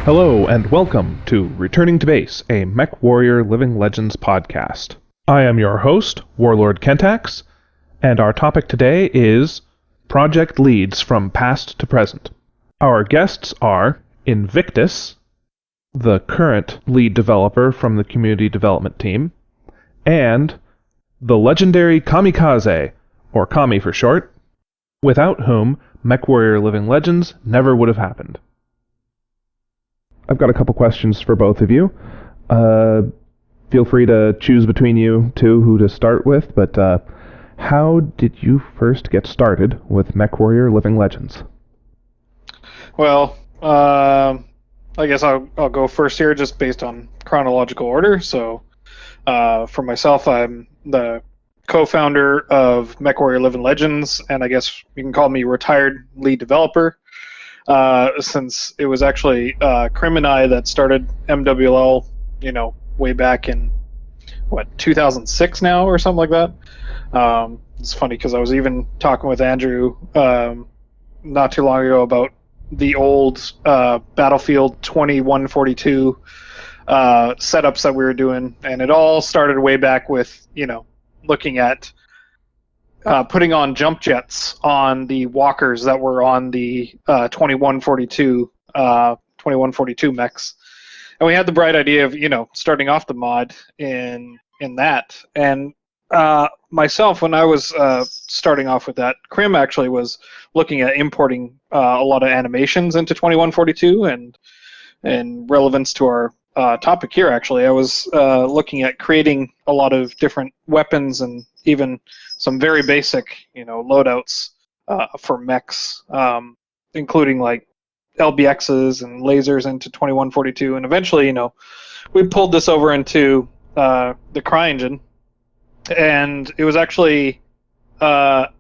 Hello and welcome to Returning to Base, a MechWarrior Living Legends podcast. I am your host, Warlord Kentax, and our topic today is Project Leads from Past to Present. Our guests are Invictus, the current lead developer from the community development team, and the legendary Kamikaze, or Kami for short, without whom MechWarrior Living Legends never would have happened. I've got a couple questions for both of you. Feel free to choose between you two who to start with, but how did you first get started with MechWarrior Living Legends? Well, I guess I'll go first here just based on chronological order. So for myself, I'm the co-founder of MechWarrior Living Legends, and I guess you can call me retired lead developer. Since it was actually Krim and I that started MWLL, way back in, 2006 now or something like that. It's funny because I was even talking with Andrew not too long ago about the old Battlefield 2142 setups that we were doing, and it all started way back with, looking at putting on jump jets on the walkers that were on the 2142 mechs, and we had the bright idea of starting off the mod in that. And myself, when I was starting off with that, Krim actually was looking at importing a lot of animations into 2142, and relevance to our topic here. Actually, I was looking at creating a lot of different weapons and even some very basic, loadouts for mechs, including like LBXs and lasers into 2142. And eventually, we pulled this over into the CryEngine, and it was actually a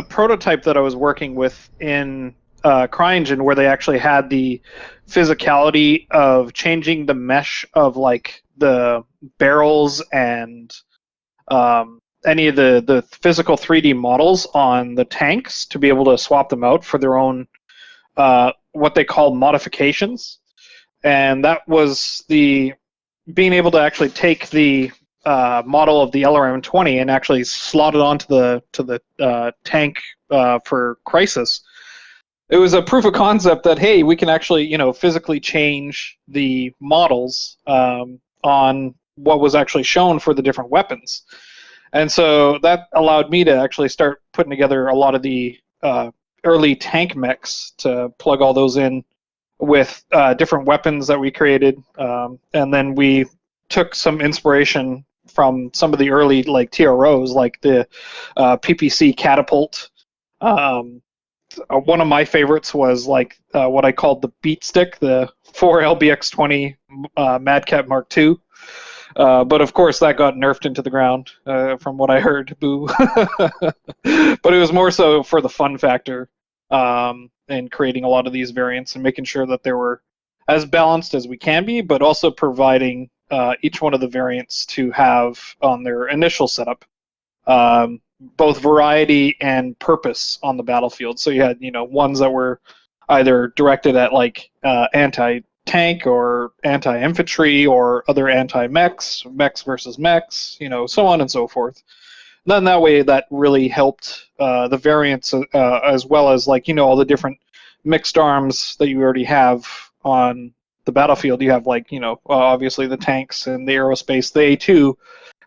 prototype that I was working with in CryEngine, where they actually had the physicality of changing the mesh of like the barrels and any of the physical 3D models on the tanks to be able to swap them out for their own what they call modifications. And that was the being able to actually take the model of the LRM-20 and actually slot it onto the tank for Crysis. It was a proof of concept that, hey, we can actually, physically change the models on what was actually shown for the different weapons. And so that allowed me to actually start putting together a lot of the early tank mechs to plug all those in with different weapons that we created. And then we took some inspiration from some of the early like TROs, like the PPC catapult. One of my favorites was like what I called the beat stick, the 4LBX20 Madcat Mark II. But of course that got nerfed into the ground from what I heard. Boo. But it was more so for the fun factor and creating a lot of these variants and making sure that they were as balanced as we can be, but also providing each one of the variants to have on their initial setup both variety and purpose on the battlefield. So you had, ones that were either directed at like anti-tank or anti-infantry or other anti-mechs, mechs versus mechs, so on and so forth. Then that way that really helped the variants as well as like, all the different mixed arms that you already have on the battlefield. You have like, obviously the tanks and the aerospace. They too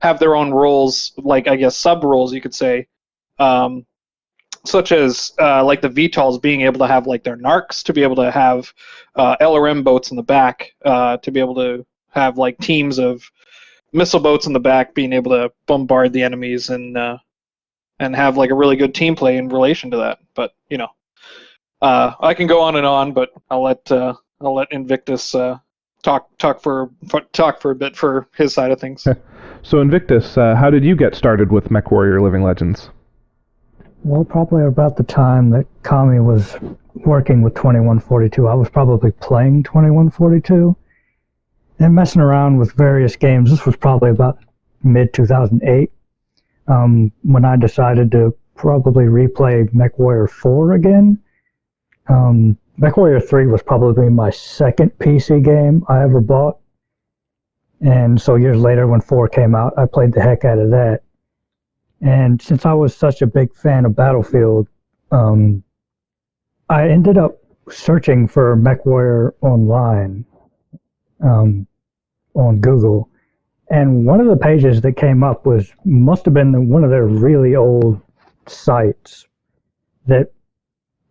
have their own roles, like I guess sub-roles you could say, such as like the VTOLs being able to have like their narcs, to be able to have LRM boats in the back, to be able to have like teams of missile boats in the back being able to bombard the enemies and have like a really good team play in relation to that. But I can go on, but I'll let Invictus talk for a bit for his side of things. So Invictus, how did you get started with MechWarrior Living Legends? Well, probably about the time that Kami was working with 2142. I was probably playing 2142 and messing around with various games. This was probably about mid-2008 when I decided to probably replay MechWarrior 4 again. MechWarrior 3 was probably my second PC game I ever bought. And so years later, when 4 came out, I played the heck out of that. And since I was such a big fan of Battlefield, I ended up searching for MechWarrior online on Google. And one of the pages that came up must have been one of their really old sites. It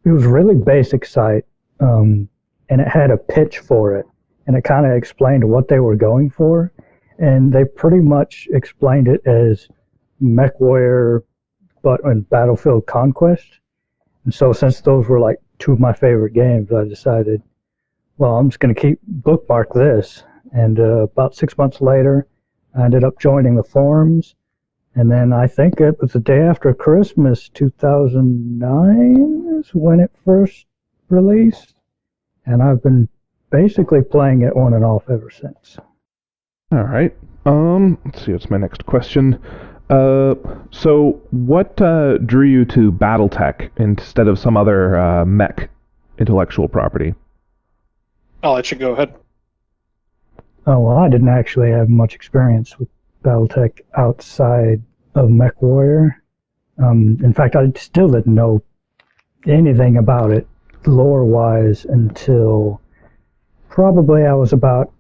was a really basic site, and it had a pitch for it. And it kind of explained what they were going for. And they pretty much explained it as MechWarrior, but in Battlefield Conquest. And so since those were like two of my favorite games, I decided, well, I'm just going to bookmark this. And about 6 months later, I ended up joining the forums. And then I think it was the day after Christmas 2009 is when it first released. And I've been basically playing it on and off ever since. All right. Let's see. What's my next question? So what drew you to BattleTech instead of some other mech intellectual property? I'll let you go ahead. Oh, well, I didn't actually have much experience with BattleTech outside of MechWarrior. In fact, I still didn't know anything about it lore-wise until probably I was about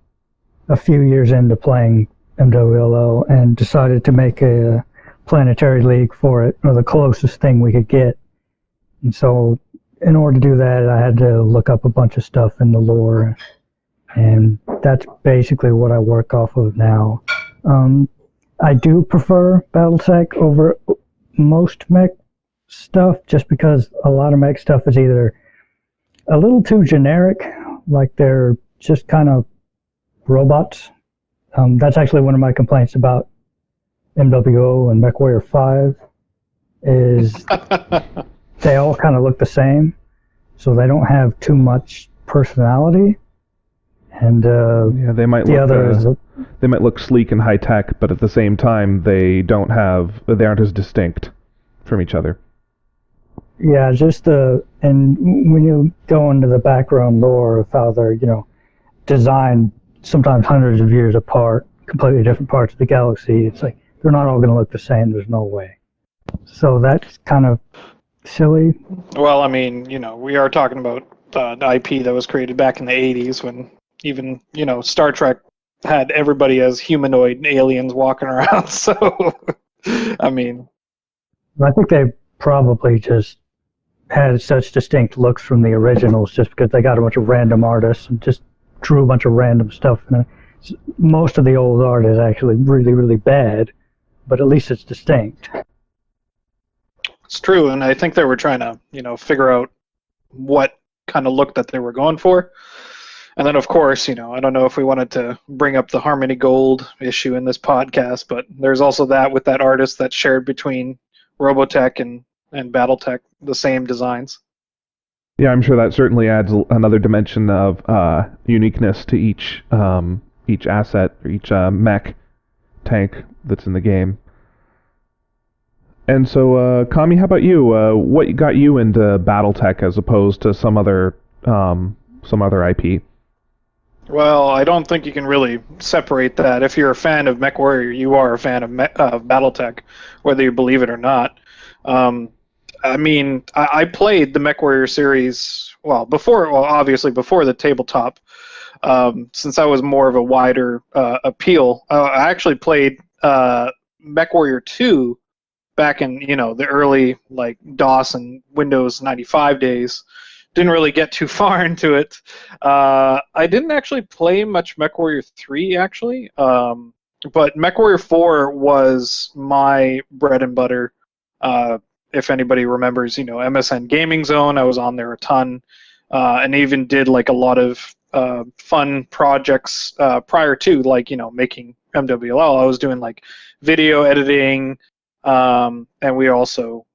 a few years into playing MWLL and decided to make a planetary league for it, or the closest thing we could get. And so in order to do that, I had to look up a bunch of stuff in the lore, and that's basically what I work off of now. I do prefer BattleTech over most mech stuff, just because a lot of mech stuff is either a little too generic, like they're just kind of robots. That's actually one of my complaints about MWO and MechWarrior 5 is they all kind of look the same, so they don't have too much personality. And yeah, they might look sleek and high tech, but at the same time they aren't as distinct from each other. Yeah, and when you go into the background lore of how they're, designed sometimes hundreds of years apart, completely different parts of the galaxy, it's like they're not all going to look the same. There's no way. So that's kind of silly. Well, I mean, we are talking about the IP that was created back in the 80s when even, Star Trek had everybody as humanoid aliens walking around. So, I mean. I think they probably just had such distinct looks from the originals just because they got a bunch of random artists and just drew a bunch of random stuff. And most of the old art is actually really, really bad, but at least it's distinct. It's true, and I think they were trying to, figure out what kind of look that they were going for. And then, of course, I don't know if we wanted to bring up the Harmony Gold issue in this podcast, but there's also that with that artist that shared between Robotech and BattleTech, the same designs. Yeah, I'm sure that certainly adds another dimension of uniqueness to each asset, or each mech tank that's in the game. And so, Kami, how about you? What got you into BattleTech as opposed to some other IP? Well, I don't think you can really separate that. If you're a fan of MechWarrior, you are a fan of BattleTech, whether you believe it or not. I mean, I played the MechWarrior series, obviously before the tabletop, since I was more of a wider appeal. I actually played MechWarrior 2 back in, the early, DOS and Windows 95 days. Didn't really get too far into it. I didn't actually play much MechWarrior 3, actually, but MechWarrior 4 was my bread and butter. If anybody remembers, MSN Gaming Zone, I was on there a ton, and even did a lot of fun projects prior to, making MWLL. I was doing video editing, and we also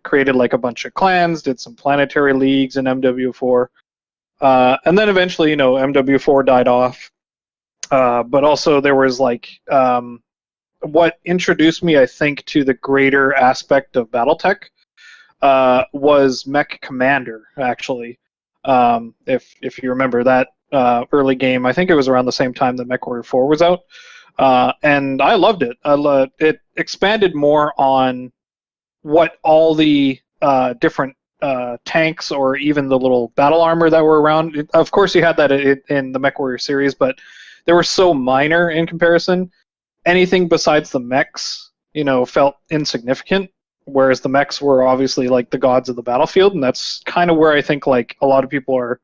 created a bunch of clans, did some planetary leagues in MW4, and then eventually, MW4 died off. But also there was what introduced me, I think, to the greater aspect of BattleTech was Mech Commander, actually. If you remember that early game, I think it was around the same time that MechWarrior 4 was out, and I loved it. It expanded more on what all the different tanks or even the little battle armor that were around. Of course, you had that in the MechWarrior series, but they were so minor in comparison. Anything besides the mechs, felt insignificant, whereas the mechs were obviously like the gods of the battlefield, and that's kind of where I think like a lot of people are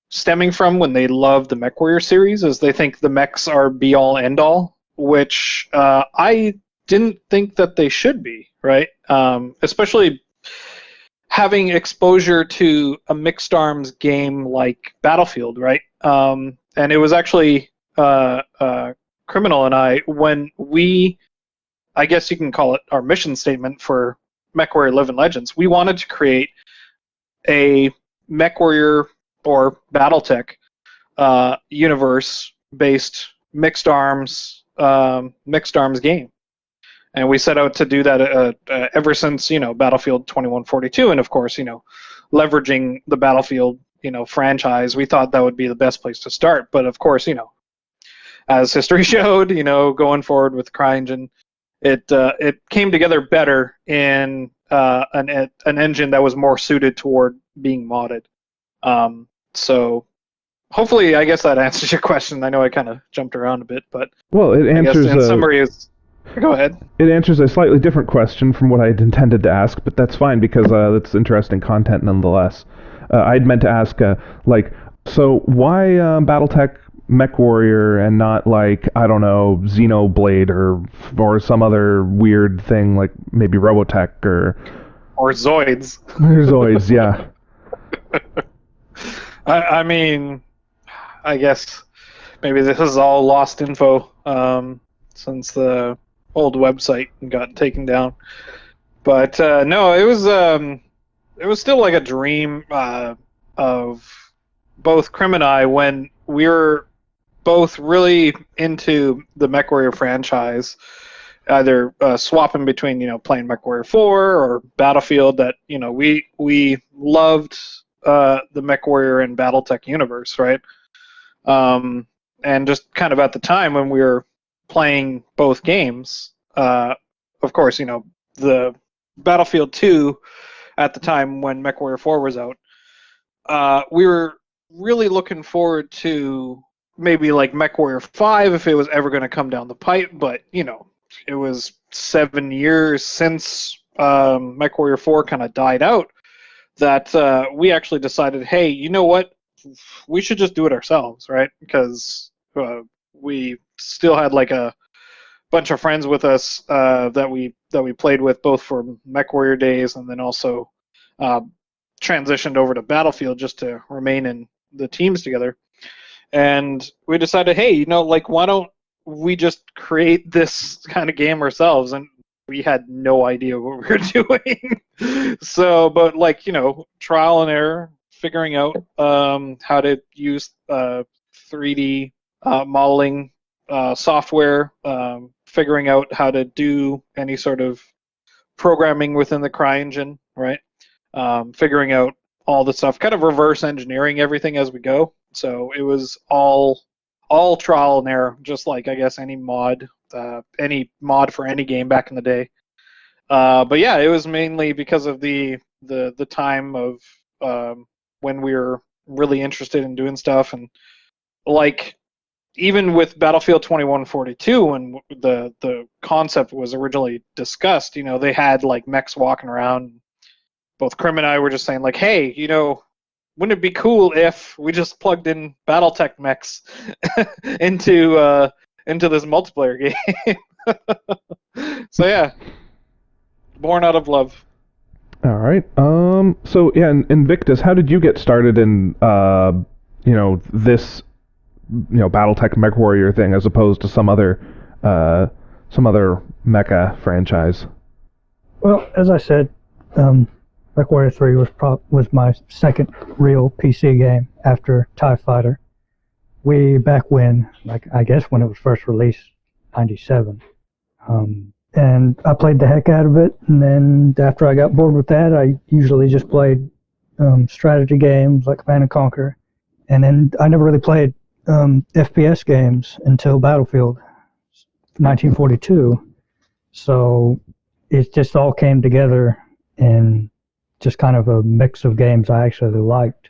stemming from when they love the MechWarrior series, is they think the mechs are be all end all, which I didn't think that they should be, right? Especially having exposure to a mixed arms game like Battlefield, right? And it was actually Criminal and I, when I guess you can call it our mission statement for MechWarrior Living Legends, we wanted to create a MechWarrior or BattleTech universe-based mixed arms game. And we set out to do that ever since, Battlefield 2142, and of course, leveraging the Battlefield, franchise. We thought that would be the best place to start. But of course, as history showed, going forward with CryEngine, it came together better in an engine that was more suited toward being modded. So hopefully, I guess that answers your question. I know I kind of jumped around a bit, but well, it answers. In summary, go ahead. It answers a slightly different question from what I had intended to ask, but that's fine because it's interesting content nonetheless. I'd meant to ask, so why BattleTech MechWarrior and not like, I don't know, Xenoblade or some other weird thing like maybe Robotech or Zoids. Or Zoids, yeah. I mean, I guess maybe this is all lost info since the old website got taken down. But no, it was still like a dream of both Crim and I when we were both really into the MechWarrior franchise, either swapping between playing MechWarrior 4 or Battlefield. That we loved the MechWarrior and BattleTech universe, right? And just kind of at the time when we were playing both games, of course, the Battlefield 2 at the time when MechWarrior 4 was out, we were really looking forward to maybe like MechWarrior 5 if it was ever going to come down the pipe, but it was 7 years since MechWarrior 4 kind of died out that we actually decided, hey, you know what? We should just do it ourselves, right? Because we still had like a bunch of friends with us that we played with both from MechWarrior days, and then also transitioned over to Battlefield just to remain in the teams together. And we decided, hey, why don't we just create this kind of game ourselves? And we had no idea what we were doing. So, but trial and error, figuring out how to use 3D modeling software, figuring out how to do any sort of programming within the CryEngine, right? Figuring out all the stuff, kind of reverse engineering everything as we go. So it was all trial and error, just like I guess any mod for any game back in the day. But yeah, it was mainly because of the time of when we were really interested in doing stuff, and like even with Battlefield 2142, when the concept was originally discussed, they had like mechs walking around. Both Crim and I were just saying like, hey, wouldn't it be cool if we just plugged in BattleTech mechs into this multiplayer game? So yeah, born out of love. All right. So yeah, Invictus, how did you get started in this BattleTech MechWarrior thing as opposed to some other mecha franchise? Well, as I said, MechWarrior 3 was my second real PC game after TIE Fighter. Way back when, I guess when it was first released, 97. And I played the heck out of it, and then after I got bored with that, I usually just played strategy games like Command and Conquer. And then I never really played FPS games until Battlefield 1942. So it just all came together in just kind of a mix of games I actually liked.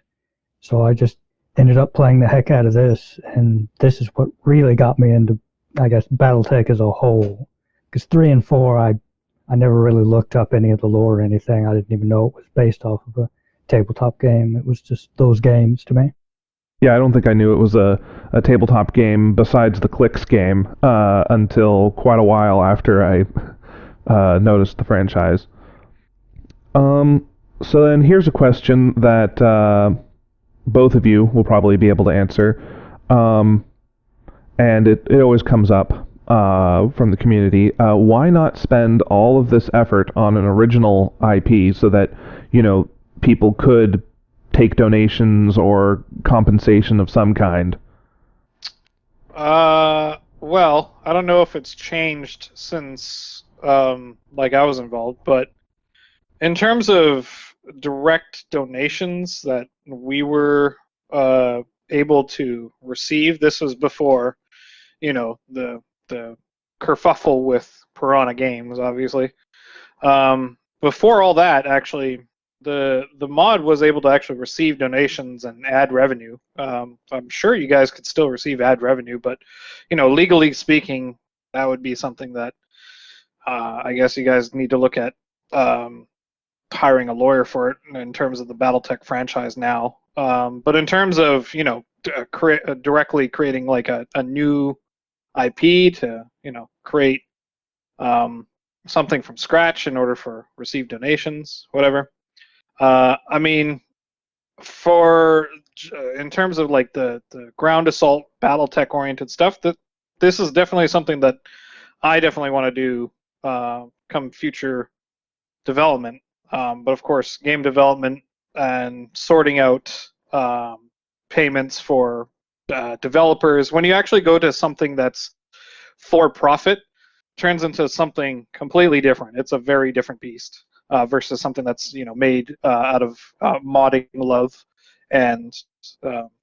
So I just ended up playing the heck out of this, and this is what really got me into, I guess, Battletech as a whole. Because 3 and 4, I never really looked up any of the lore or anything. I didn't even know it was based off of a tabletop game. It was just those games to me. Yeah, I don't think I knew it was a tabletop game besides the Clicks game until quite a while after I noticed the franchise. So then here's a question that both of you will probably be able to answer. And it always comes up from the community. Why not spend all of this effort on an original IP so that, people could take donations or compensation of some kind? Well, I don't know if it's changed since I was involved, but in terms of direct donations that we were able to receive, this was before, the kerfuffle with Piranha Games, obviously. Before all that, actually, the mod was able to actually receive donations and ad revenue. I'm sure you guys could still receive ad revenue, but legally speaking, that would be something that I guess you guys need to look at hiring a lawyer for it in terms of the BattleTech franchise now. But in terms of directly creating like a new IP to create something from scratch in order for receive donations, whatever. I mean, in terms of like the ground assault BattleTech oriented stuff, that this is definitely something that I definitely want to do come future development. But of course, game development and sorting out payments for developers, when you actually go to something that's for profit, turns into something completely different. It's a very different beast. Versus something that's made out of modding love, and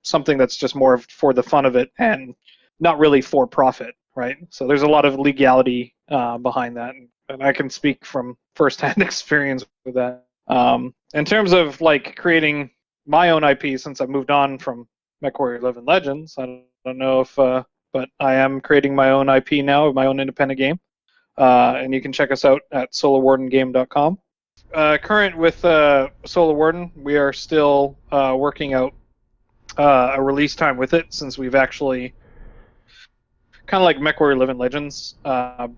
something that's just more for the fun of it and not really for profit, right? So there's a lot of legality behind that, and I can speak from firsthand experience with that. In terms of like creating my own IP, since I moved on from MechWarrior Living Legends, I don't know if, but I am creating my own IP now, my own independent game, and you can check us out at solarwardengame.com. Current with Solar Warden, we are still working out a release time with it, since we've actually, kind of like MechWarrior Living Legends,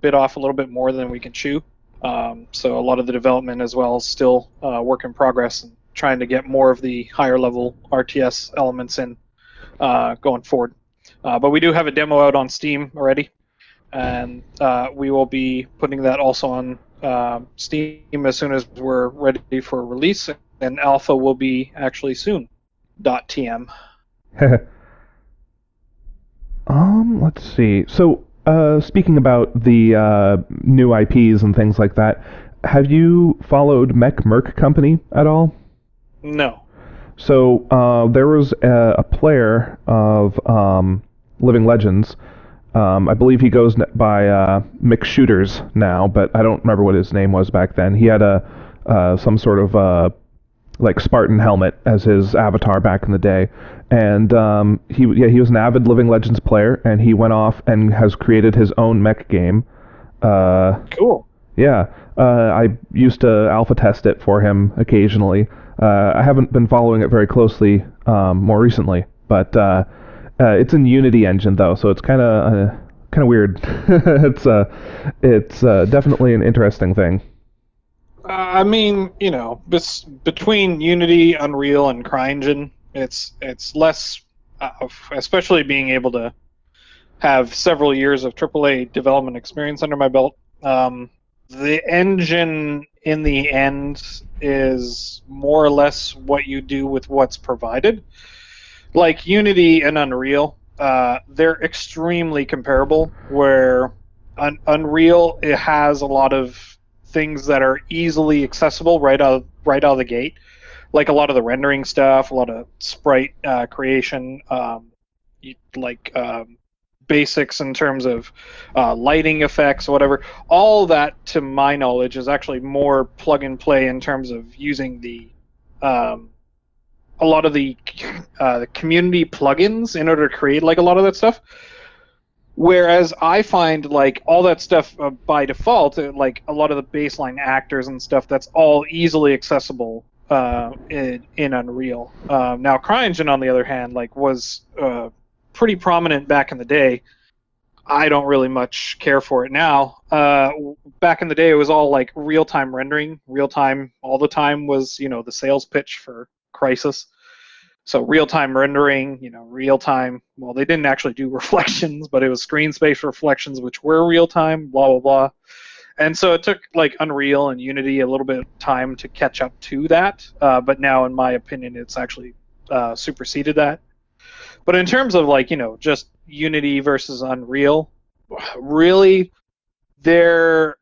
bit off a little bit more than we can chew. So a lot of the development as well is still work in progress, and trying to get more of the higher level RTS elements in going forward. But we do have a demo out on Steam already, and we will be putting that also on Steam as soon as we're ready for release, and alpha will be actually soon. .tm. Let's see. So, speaking about the new IPs and things like that, have you followed Mech Merc Company at all? No. So, there was a player of Living Legends. I believe he goes by Mick Shooters now, but I don't remember what his name was back then. He had some sort of like Spartan helmet as his avatar back in the day, and he was an avid Living Legends player, and he went off and has created his own mech game. Cool. Yeah, I used to alpha test it for him occasionally. I haven't been following it very closely more recently, but it's in Unity engine though, so it's kind of weird. It's definitely an interesting thing. I mean, between Unity, Unreal, and CryEngine, it's less, especially being able to have several years of AAA development experience under my belt. The engine, in the end, is more or less what you do with what's provided. Like Unity and Unreal, they're extremely comparable, where Unreal, it has a lot of things that are easily accessible right out of the gate. like a lot of the rendering stuff, a lot of sprite creation, basics in terms of lighting effects, whatever. All that, to my knowledge, is actually more plug and play in terms of using the a lot of the community plugins in order to create like a lot of that stuff. Whereas I find like all that stuff by default, like a lot of the baseline actors and stuff, that's all easily accessible in Unreal. Now, CryEngine, on the other hand, like was pretty prominent back in the day. I don't really much care for it now. Back in the day, it was all like real-time rendering. Real-time all the time was, the sales pitch for Crysis. So real-time rendering, real-time. Well, they didn't actually do reflections, but it was screen space reflections, which were real-time. Blah blah blah. And so it took like Unreal and Unity a little bit of time to catch up to that. But now, in my opinion, it's actually superseded that. But in terms of like, just Unity versus Unreal, really, there's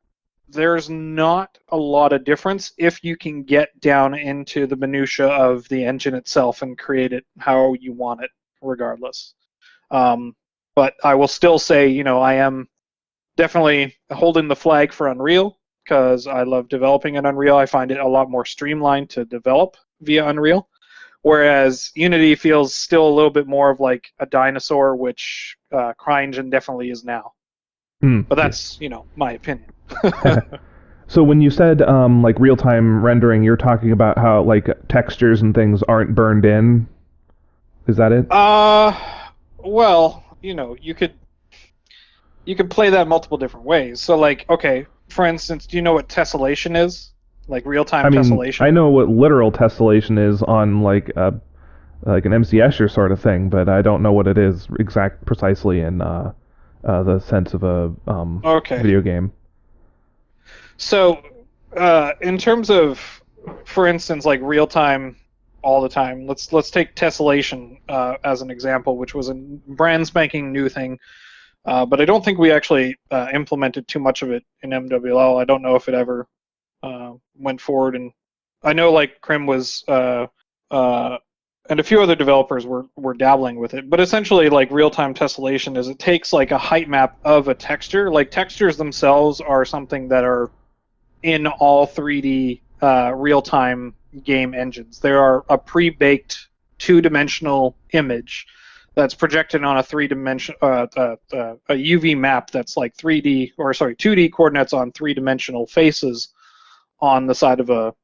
not a lot of difference if you can get down into the minutia of the engine itself and create it how you want it, regardless. But I will still say, I am definitely holding the flag for Unreal because I love developing in Unreal. I find it a lot more streamlined to develop via Unreal. Whereas Unity feels still a little bit more of like a dinosaur, which CryEngine definitely is now. But that's, my opinion. So when you said like real-time rendering, you're talking about how like textures and things aren't burned in? Is that it? Well, you could play that multiple different ways. So like, okay, for instance, do you know what tessellation is? Like real-time tessellation? I know what literal tessellation is on like an MC Escher sort of thing, but I don't know what it is precisely in the sense of a video game. So, in terms of, for instance, like real-time all the time, let's take tessellation as an example, which was a brand spanking new thing. But I don't think we actually implemented too much of it in MWLL. I don't know if it ever went forward, and I know like Crim was and a few other developers were dabbling with it. But essentially, like real-time tessellation is it takes like a height map of a texture. Like textures themselves are something that are in all 3D real-time game engines. They are a pre-baked two-dimensional image that's projected on a three-dimensional a UV map that's like 2D coordinates on three-dimensional faces on the side of a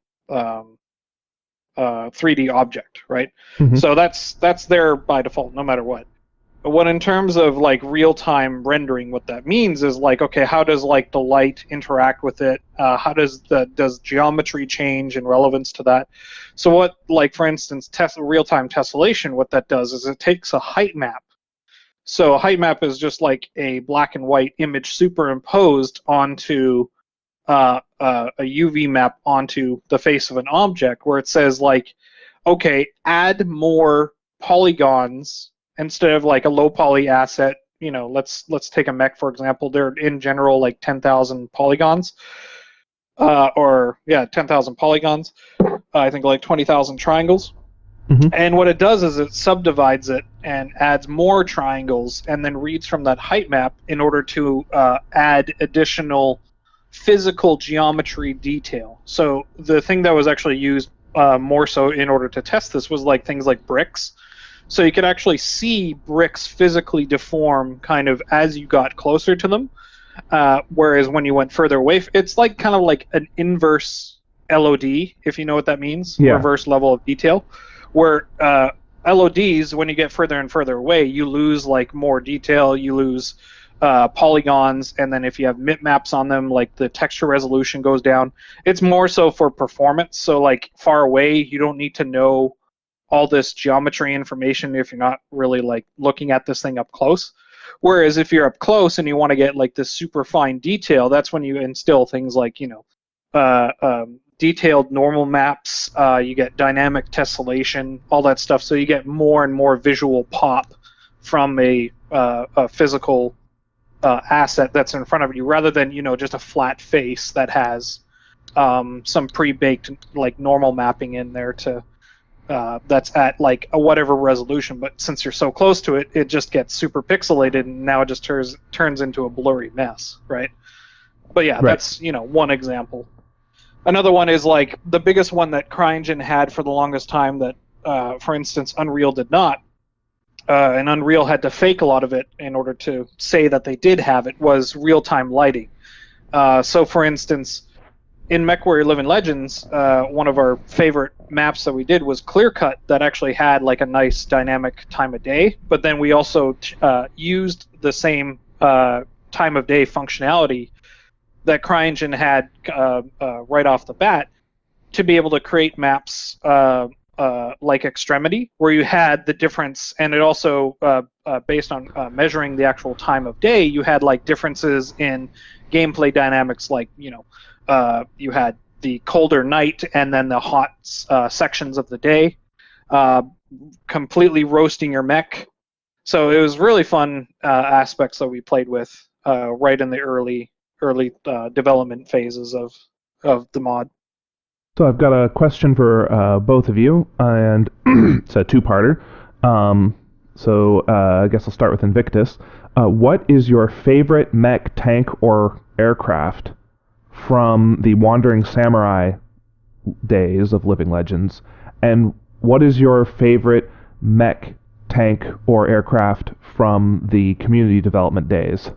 3D object, right? Mm-hmm. So that's there by default, no matter what. But what in terms of like real-time rendering, what that means is like, okay, how does like the light interact with it? How does geometry change in relevance to that? So what, like for instance, real-time tessellation, what that does is it takes a height map. So a height map is just like a black and white image superimposed onto a UV map onto the face of an object, where it says like, okay, add more polygons instead of like a low poly asset. Let's take a mech, for example. They're in general like 10,000 polygons, 10,000 polygons. I think like 20,000 triangles. Mm-hmm. And what it does is it subdivides it and adds more triangles, and then reads from that height map in order to add additional physical geometry detail. So the thing that was actually used more so in order to test this was like things like bricks. So you could actually see bricks physically deform kind of as you got closer to them, whereas when you went further away, it's like kind of like an inverse LOD, if you know what that means, reverse level of detail, where LODs, when you get further and further away, you lose like more detail, you lose polygons, and then if you have bitmaps on them, like the texture resolution goes down. It's more so for performance. So like far away, you don't need to know all this geometry information if you're not really like looking at this thing up close. Whereas if you're up close and you want to get like this super fine detail, that's when you instill things like detailed normal maps. You get dynamic tessellation, all that stuff. So you get more and more visual pop from a physical asset that's in front of you, rather than just a flat face that has some pre-baked like normal mapping in there to that's at like a whatever resolution, but since you're so close to it, it just gets super pixelated, and now it just turns into a blurry mess, right? But yeah, that's one example. Another one is like the biggest one that CryEngine had for the longest time that, for instance, Unreal did not, and Unreal had to fake a lot of it in order to say that they did have it, was real-time lighting. So, for instance, in MechWarrior Living Legends, one of our favorite maps that we did was Clear Cut, that actually had like a nice dynamic time of day, but then we also used the same time of day functionality that CryEngine had right off the bat to be able to create maps like Extremity, where you had the difference, and it also, based on measuring the actual time of day, you had like differences in gameplay dynamics, like, you had the colder night and then the hot sections of the day, completely roasting your mech. So it was really fun aspects that we played with right in the early development phases of the mod. So I've got a question for both of you, and it's a two-parter. So I guess I'll start with Invictus. What is your favorite mech, tank, or aircraft from the Wandering Samurai days of Living Legends? And what is your favorite mech, tank, or aircraft from the community development days?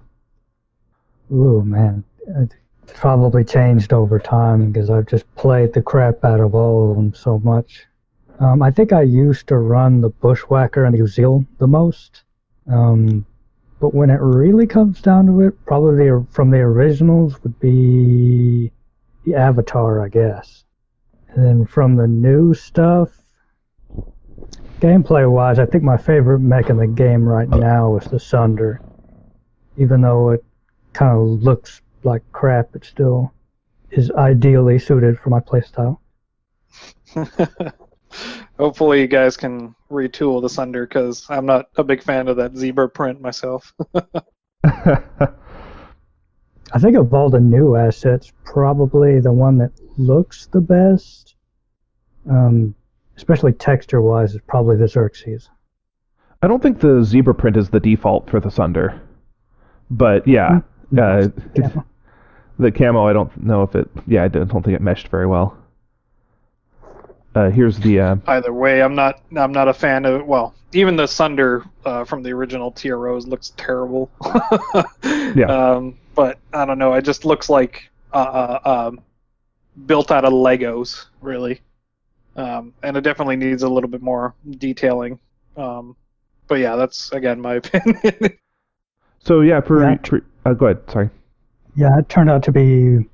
Ooh, man. It's probably changed over time because I've just played the crap out of all of them so much. I think I used to run the Bushwhacker and the Uzil the most. But when it really comes down to it, probably from the originals would be the Avatar, I guess. And then from the new stuff, gameplay-wise, I think my favorite mech in the game right now is the Sunder. Even though it kind of looks like crap, it still is ideally suited for my playstyle. Hopefully you guys can retool the Sunder, because I'm not a big fan of that zebra print myself. I think of all the new assets, probably the one that looks the best, especially texture-wise, is probably the Xerxes. I don't think the zebra print is the default for the Sunder. But yeah, the camo, I don't know if it... Yeah, I don't think it meshed very well. Here's the... Either way, I'm not a fan of it. Well, even the Sunder from the original TROs looks terrible. Yeah. But I don't know. It just looks like built out of Legos, really. And it definitely needs a little bit more detailing. But yeah, that's, again, my opinion. So yeah, go ahead, sorry. Yeah, it turned out to be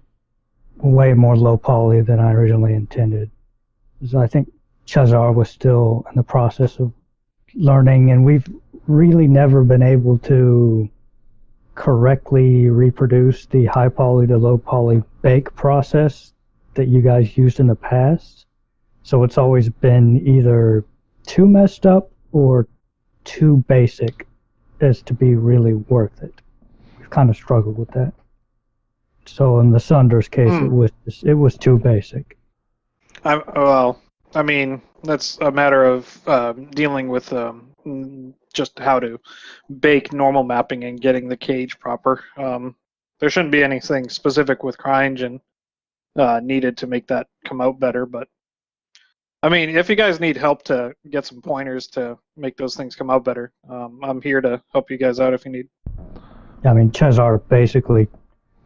way more low poly than I originally intended. I think Chazar was still in the process of learning, and we've really never been able to correctly reproduce the high poly to low poly bake process that you guys used in the past. So it's always been either too messed up or too basic as to be really worth it. We've kind of struggled with that. So in the Sunder's case, it was too basic. Well, I mean, that's a matter of dealing with just how to bake normal mapping and getting the cage proper. There shouldn't be anything specific with CryEngine needed to make that come out better, but I mean, if you guys need help to get some pointers to make those things come out better, I'm here to help you guys out if you need. I mean, Chazar basically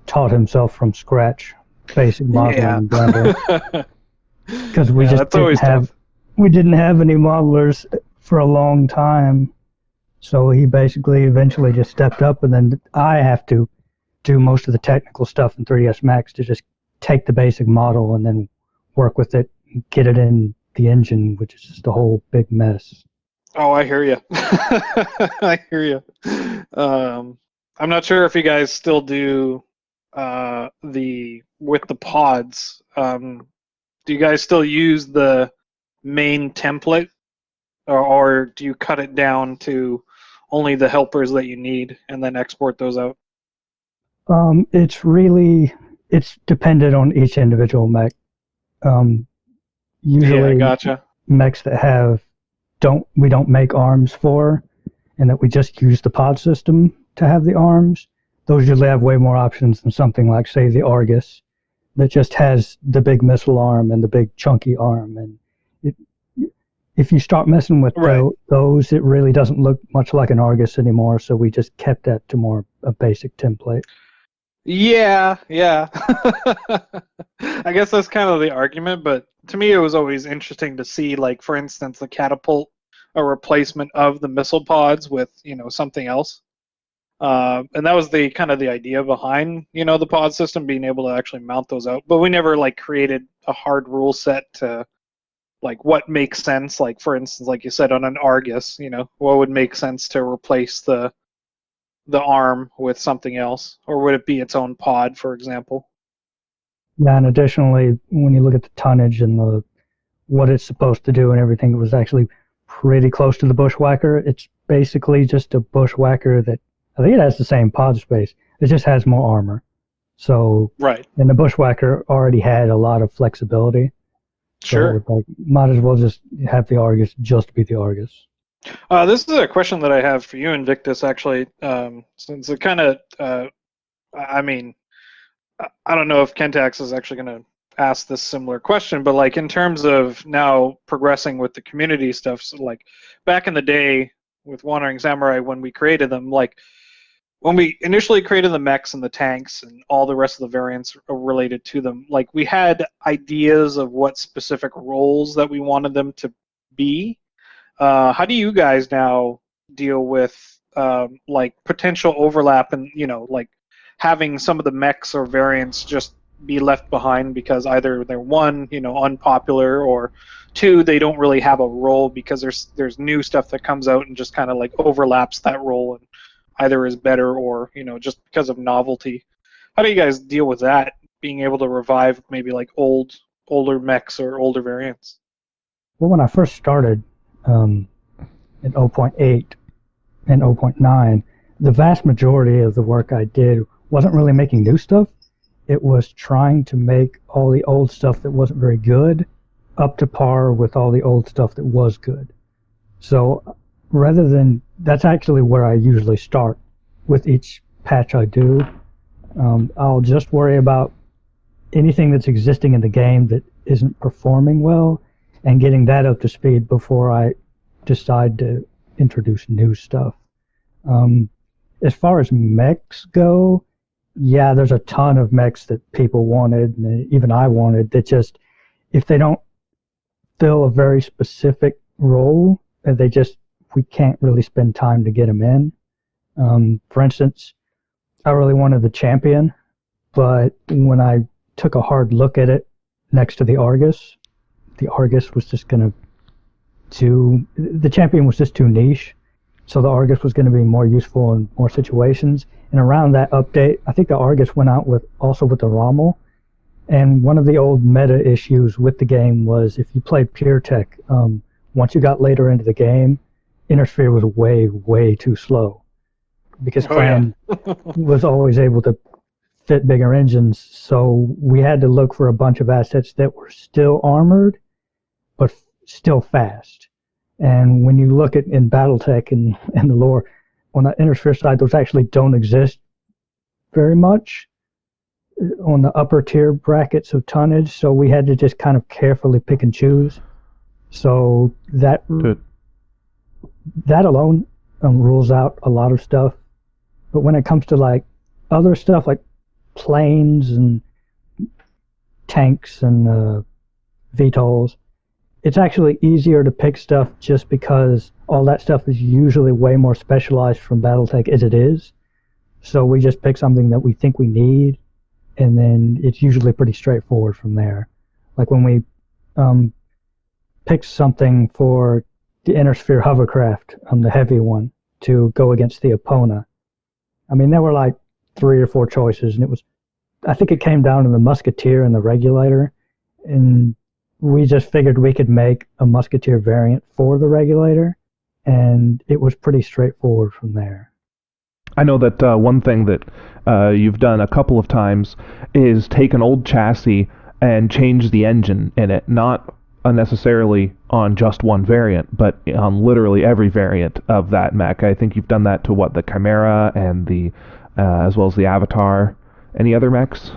taught himself from scratch basic modeling and Blender. Because we just didn't have any modelers for a long time, so he basically eventually just stepped up, and then I have to do most of the technical stuff in 3ds Max to just take the basic model and then work with it, and get it in the engine, which is just a whole big mess. Oh, I hear you. I hear you. I'm not sure if you guys still do with the pods. Do you guys still use the main template, or do you cut it down to only the helpers that you need and then export those out? It's dependent on each individual mech. Usually, yeah, gotcha. mechs that we don't make arms for, and that we just use the pod system to have the arms, those usually have way more options than something like, say, the Argus, that just has the big missile arm and the big chunky arm. And if you start messing with those, it really doesn't look much like an Argus anymore, so we just kept that to more a basic template. Yeah. I guess that's kind of the argument, but to me it was always interesting to see, like, for instance, the catapult, a replacement of the missile pods with, something else. And that was the kind of the idea behind, the pod system, being able to actually mount those out. But we never, like, created a hard rule set to, like, what makes sense. Like, for instance, like you said, on an Argus, what would make sense to replace the arm with something else, or would it be its own pod, for example? Yeah, and additionally, when you look at the tonnage and what it's supposed to do and everything, it was actually pretty close to the Bushwhacker. It's basically just a Bushwhacker that, I think it has the same pod space. It just has more armor. So, right. And the Bushwhacker already had a lot of flexibility. Sure. So, like, might as well just have the Argus just be the Argus. This is a question that I have for you, Invictus, actually, since it kind of, I don't know if Kentax is actually going to ask this similar question, but, like, in terms of now progressing with the community stuff, so, like, back in the day with Wandering Samurai, when we created them, like, when we initially created the mechs and the tanks and all the rest of the variants related to them, like, we had ideas of what specific roles that we wanted them to be. How do you guys now deal with like, potential overlap and, like, having some of the mechs or variants just be left behind because either they're, one, unpopular, or two, they don't really have a role because there's new stuff that comes out and just kind of, like, overlaps that role and either is better or, just because of novelty. How do you guys deal with that, being able to revive maybe, like, older mechs or older variants? Well, when I first started in 0.8 and 0.9, the vast majority of the work I did wasn't really making new stuff. It was trying to make all the old stuff that wasn't very good up to par with all the old stuff that was good. So that's actually where I usually start with each patch I do. I'll just worry about anything that's existing in the game that isn't performing well and getting that up to speed before I decide to introduce new stuff. As far as mechs go, yeah, there's a ton of mechs that people wanted, and even I wanted, that just, if they don't fill a very specific role, we can't really spend time to get them in. For instance, I really wanted the champion, but when I took a hard look at it next to the Argus was just the champion was just too niche, so the Argus was going to be more useful in more situations. And around that update, I think the Argus went out with the Rommel, and one of the old meta issues with the game was if you played pure tech, once you got later into the game, Inner Sphere was way too slow, because Clan was always able to fit bigger engines, so we had to look for a bunch of assets that were still armored but still fast. And when you look at in BattleTech and the lore, on the Inner Sphere side, those actually don't exist very much on the upper tier brackets of tonnage, so we had to just kind of carefully pick and choose. So that alone rules out a lot of stuff. But when it comes to, like, other stuff like planes and tanks and VTOLs, it's actually easier to pick stuff just because all that stuff is usually way more specialized from BattleTech as it is. So we just pick something that we think we need, and then it's usually pretty straightforward from there. Like when we picked something for the Inner Sphere hovercraft, the heavy one, to go against the Epona. I mean, there were like 3 or 4 choices, and I think it came down to the Musketeer and the Regulator, and we just figured we could make a Musketeer variant for the Regulator, and it was pretty straightforward from there. I know that one thing that you've done a couple of times is take an old chassis and change the engine in it, not unnecessarily on just one variant, but on literally every variant of that mech. I think you've done that to the Chimera and the as well as the Avatar. Any other mechs?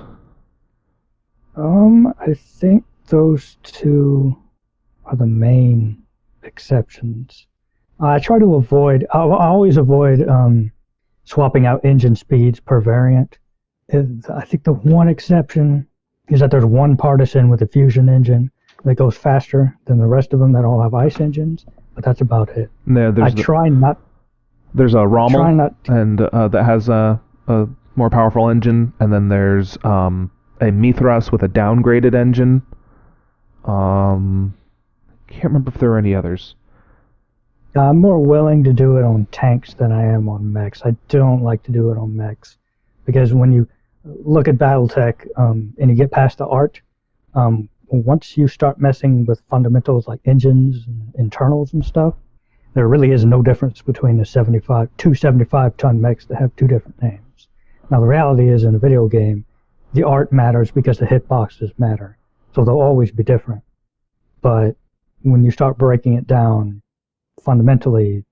I think those two are the main exceptions. I try to avoid. I always avoid swapping out engine speeds per variant. I think the one exception is that there's one partisan with a fusion engine that goes faster than the rest of them that all have ice engines, but that's about it. Try not. There's a Rommel, and that has a more powerful engine, and then there's a Mithras with a downgraded engine. Can't remember if there are any others. I'm more willing to do it on tanks than I am on mechs. I don't like to do it on mechs because when you look at BattleTech and you get past the art, once you start messing with fundamentals like engines and internals and stuff, there really is no difference between two 75-ton mechs that have two different names. Now the reality is in a video game, the art matters because the hitboxes matter, so they'll always be different. But when you start breaking it down, fundamentally,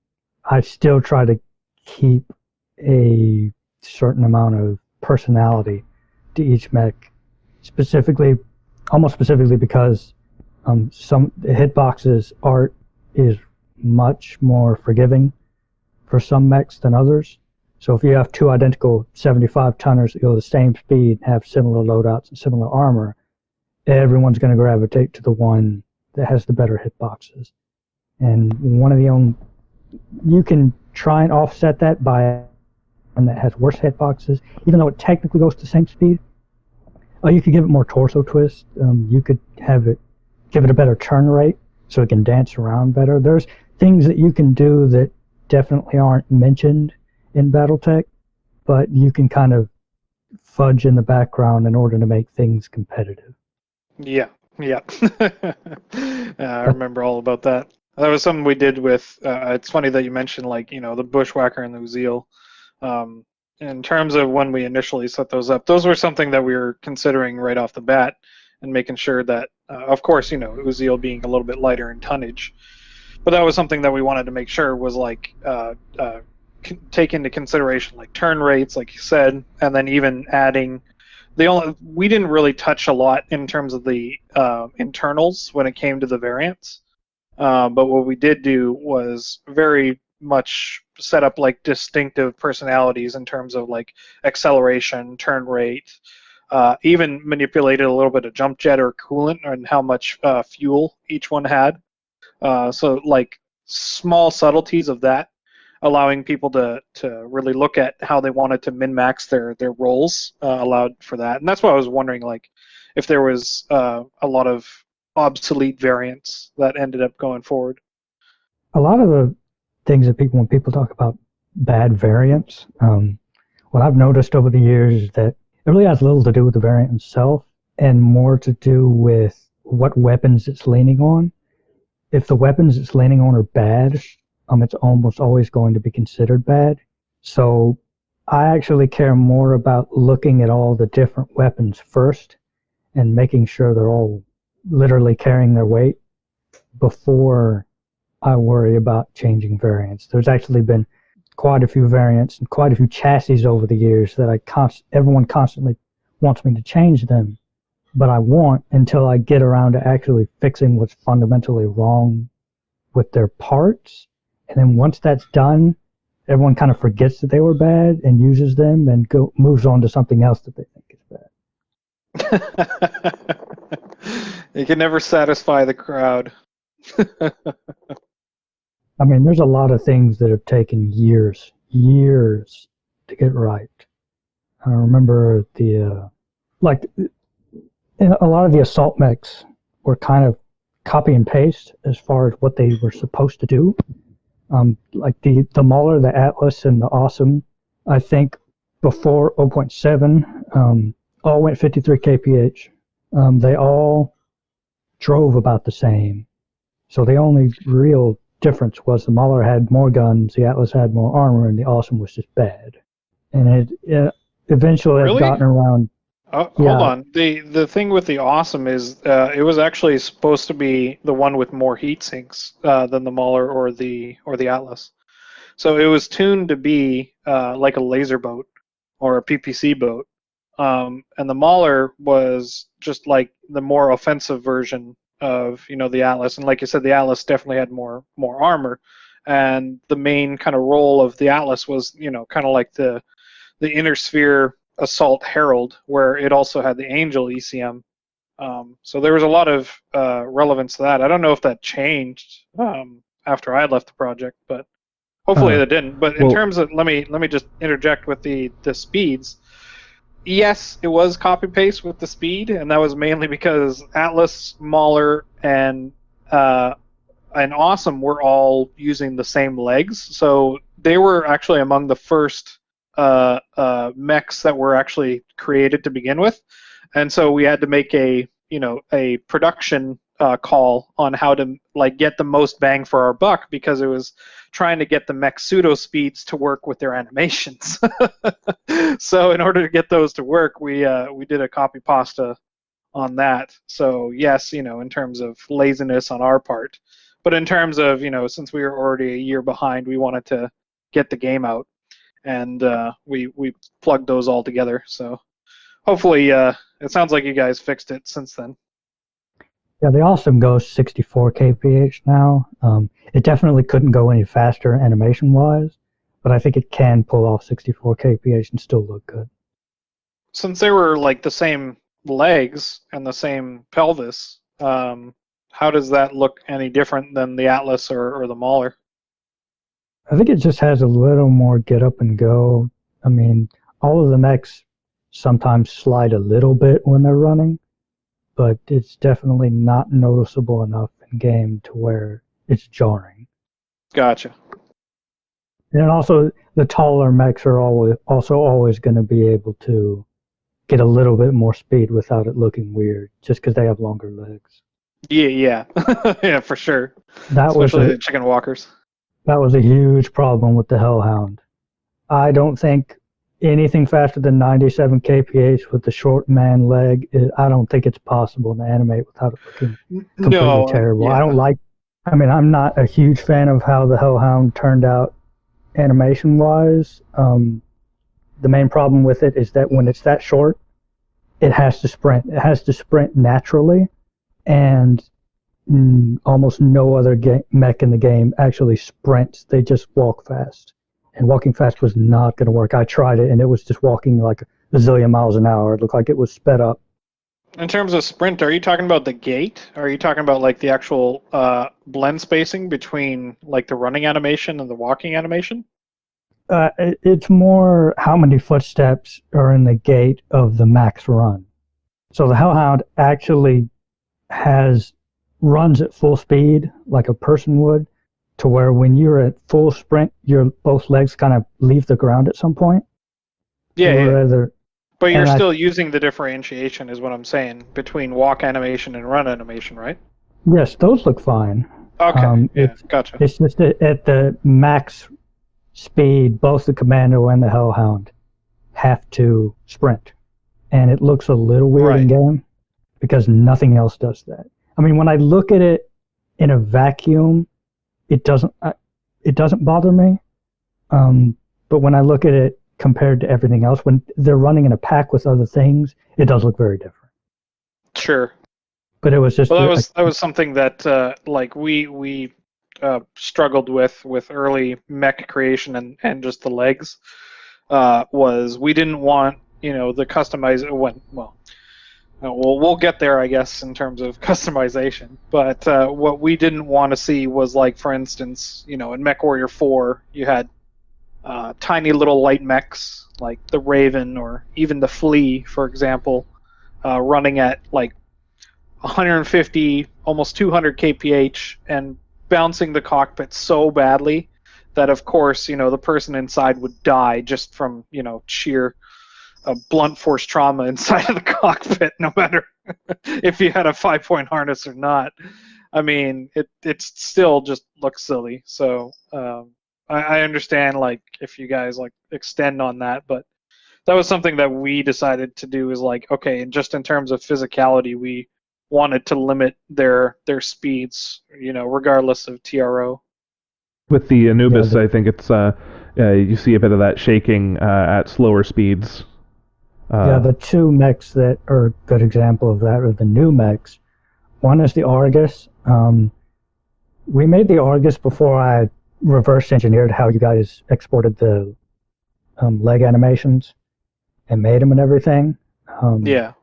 I still try to keep a certain amount of personality to each mech, almost specifically because some hitboxes art is much more forgiving for some mechs than others. So if you have two identical 75-tonners that go the same speed, have similar loadouts and similar armor, everyone's going to gravitate to the one that has the better hitboxes. And you can try and offset that by one that has worse hitboxes, even though it technically goes to the same speed. You could give it more torso twist. You could give it a better turn rate so it can dance around better. There's things that you can do that definitely aren't mentioned in BattleTech, but you can kind of fudge in the background in order to make things competitive. Yeah. I remember all about that. That was something we did with, it's funny that you mentioned, the Bushwhacker and the Uziel. In terms of when we initially set those up, those were something that we were considering right off the bat and making sure that, of course, Uziel being a little bit lighter in tonnage, but that was something that we wanted to make sure was take into consideration turn rates, like you said, and then even adding we didn't really touch a lot in terms of the internals when it came to the variants. But what we did do was very much set up distinctive personalities in terms of acceleration, turn rate, even manipulated a little bit of jump jet or coolant and how much fuel each one had. So small subtleties of that, allowing people to really look at how they wanted to min-max their roles allowed for that. And that's why I was wondering if there was a lot of obsolete variants that ended up going forward. A lot of the things that when people talk about bad variants, what I've noticed over the years is that it really has little to do with the variant itself and more to do with what weapons it's leaning on. If the weapons it's leaning on are bad, it's almost always going to be considered bad. So I actually care more about looking at all the different weapons first and making sure they're all literally carrying their weight before I worry about changing variants. There's actually been quite a few variants and quite a few chassis over the years that everyone constantly wants me to change them, but I won't until I get around to actually fixing what's fundamentally wrong with their parts. And then once that's done, everyone kind of forgets that they were bad and uses them and moves on to something else that they think is bad. You can never satisfy the crowd. I mean, there's a lot of things that have taken years to get right. I remember a lot of the assault mechs were kind of copy and paste as far as what they were supposed to do. The Mauler, the Atlas, and the Awesome, I think before 0.7, all went 53 kph. They all drove about the same. So the only real difference was the Mauler had more guns, the Atlas had more armor, and the Awesome was just bad. And it eventually has gotten around. Hold on. The thing with the Awesome is it was actually supposed to be the one with more heat sinks than the Mauler or the Atlas. So it was tuned to be like a laser boat or a PPC boat. And the Mauler was just like the more offensive version of the Atlas. And like you said, the Atlas definitely had more armor. And the main kind of role of the Atlas was kind of like the Inner Sphere Assault Herald, where it also had the Angel ECM. So there was a lot of relevance to that. I don't know if that changed after I left the project, but hopefully that didn't. But in terms of let me just interject with the speeds. Yes, it was copy paste with the speed, and that was mainly because Atlas, Mauler, and Awesome were all using the same legs, so they were actually among the first mechs that were actually created to begin with, and so we had to make a production call on how to get the most bang for our buck, because it was trying to get the mech pseudo speeds to work with their animations. So in order to get those to work, we did a copy pasta on that. So yes, in terms of laziness on our part, but in terms of since we were already a year behind, we wanted to get the game out, and we plugged those all together. So hopefully it sounds like you guys fixed it since then. Yeah, the Awesome goes 64 kph now. It definitely couldn't go any faster animation-wise, but I think it can pull off 64 kph and still look good. Since they were like the same legs and the same pelvis, how does that look any different than the Atlas or the Mauler? I think it just has a little more get up and go. I mean, all of the mechs sometimes slide a little bit when they're running, but it's definitely not noticeable enough in game to where it's jarring. Gotcha. And also, the taller mechs are always going to be able to get a little bit more speed without it looking weird, just because they have longer legs. Yeah. Yeah, for sure. That Especially the chicken walkers. That was a huge problem with the Hellhound. I don't think anything faster than 97 kph with the short man leg, I don't think it's possible to animate without it looking completely terrible. Yeah. I'm not a huge fan of how the Hellhound turned out animation-wise. The main problem with it is that when it's that short, it has to sprint. It has to sprint naturally, and almost no other mech in the game actually sprints. They just walk fast. And walking fast was not going to work. I tried it, and it was just walking like a zillion miles an hour. It looked like it was sped up. In terms of sprint, are you talking about the gait? Or are you talking about like the actual blend spacing between like the running animation and the walking animation? It's more how many footsteps are in the gait of the max run. So the Hellhound actually runs at full speed like a person would, to where when you're at full sprint, your both legs kind of leave the ground at some point. Yeah. But you're still using the differentiation, is what I'm saying, between walk animation and run animation, right? Yes, those look fine. Okay, gotcha. It's just at the max speed, both the Commando and the Hellhound have to sprint. And it looks a little weird in game because nothing else does that. I mean, when I look at it in a vacuum, it doesn't bother me. But when I look at it compared to everything else, when they're running in a pack with other things, it does look very different. Sure. But it was just that was something that like we struggled with early mech creation and just the legs. Was we didn't want the customize we'll get there, I guess, in terms of customization. But what we didn't want to see was, like, for instance, in MechWarrior 4, you had tiny little light mechs, like the Raven or even the Flea, for example, running at, like, 150, almost 200 kph and bouncing the cockpit so badly that, of course, the person inside would die just from, sheer blunt force trauma inside of the cockpit, no matter if you had a 5-point harness or not. I mean, it still just looks silly. So I understand, like, if you guys like extend on that, but that was something that we decided to do. Is like, okay, and just in terms of physicality, we wanted to limit their speeds, regardless of TRO. With the Anubis, Yeah, I think it's you see a bit of that shaking at slower speeds. Yeah, the two mechs that are a good example of that are the new mechs. One is the Argus. We made the Argus before I reverse engineered how you guys exported the leg animations and made them and everything. Yeah.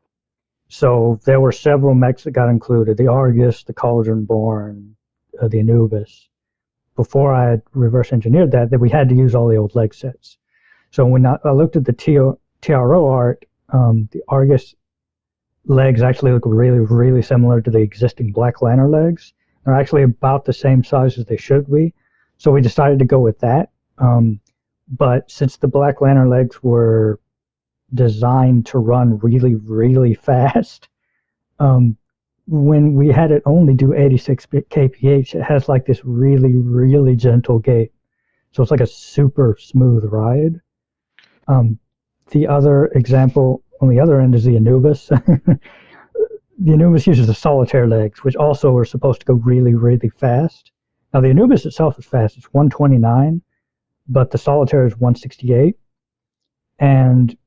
So there were several mechs that got included: the Argus, the Cauldron-born, the Anubis. Before I had reverse engineered that we had to use all the old leg sets. So when I looked at the TRO art, the Argus legs actually look really, really similar to the existing Black Lantern legs. They're actually about the same size as they should be. So we decided to go with that. But since the Black Lantern legs were designed to run really, really fast, when we had it only do 86 kph, it has like this really, really gentle gait. So it's like a super smooth ride. The other example on the other end is the Anubis. The Anubis uses the solitaire legs, which also are supposed to go really, really fast. Now, the Anubis itself is fast. It's 129, but the solitaire is 168. And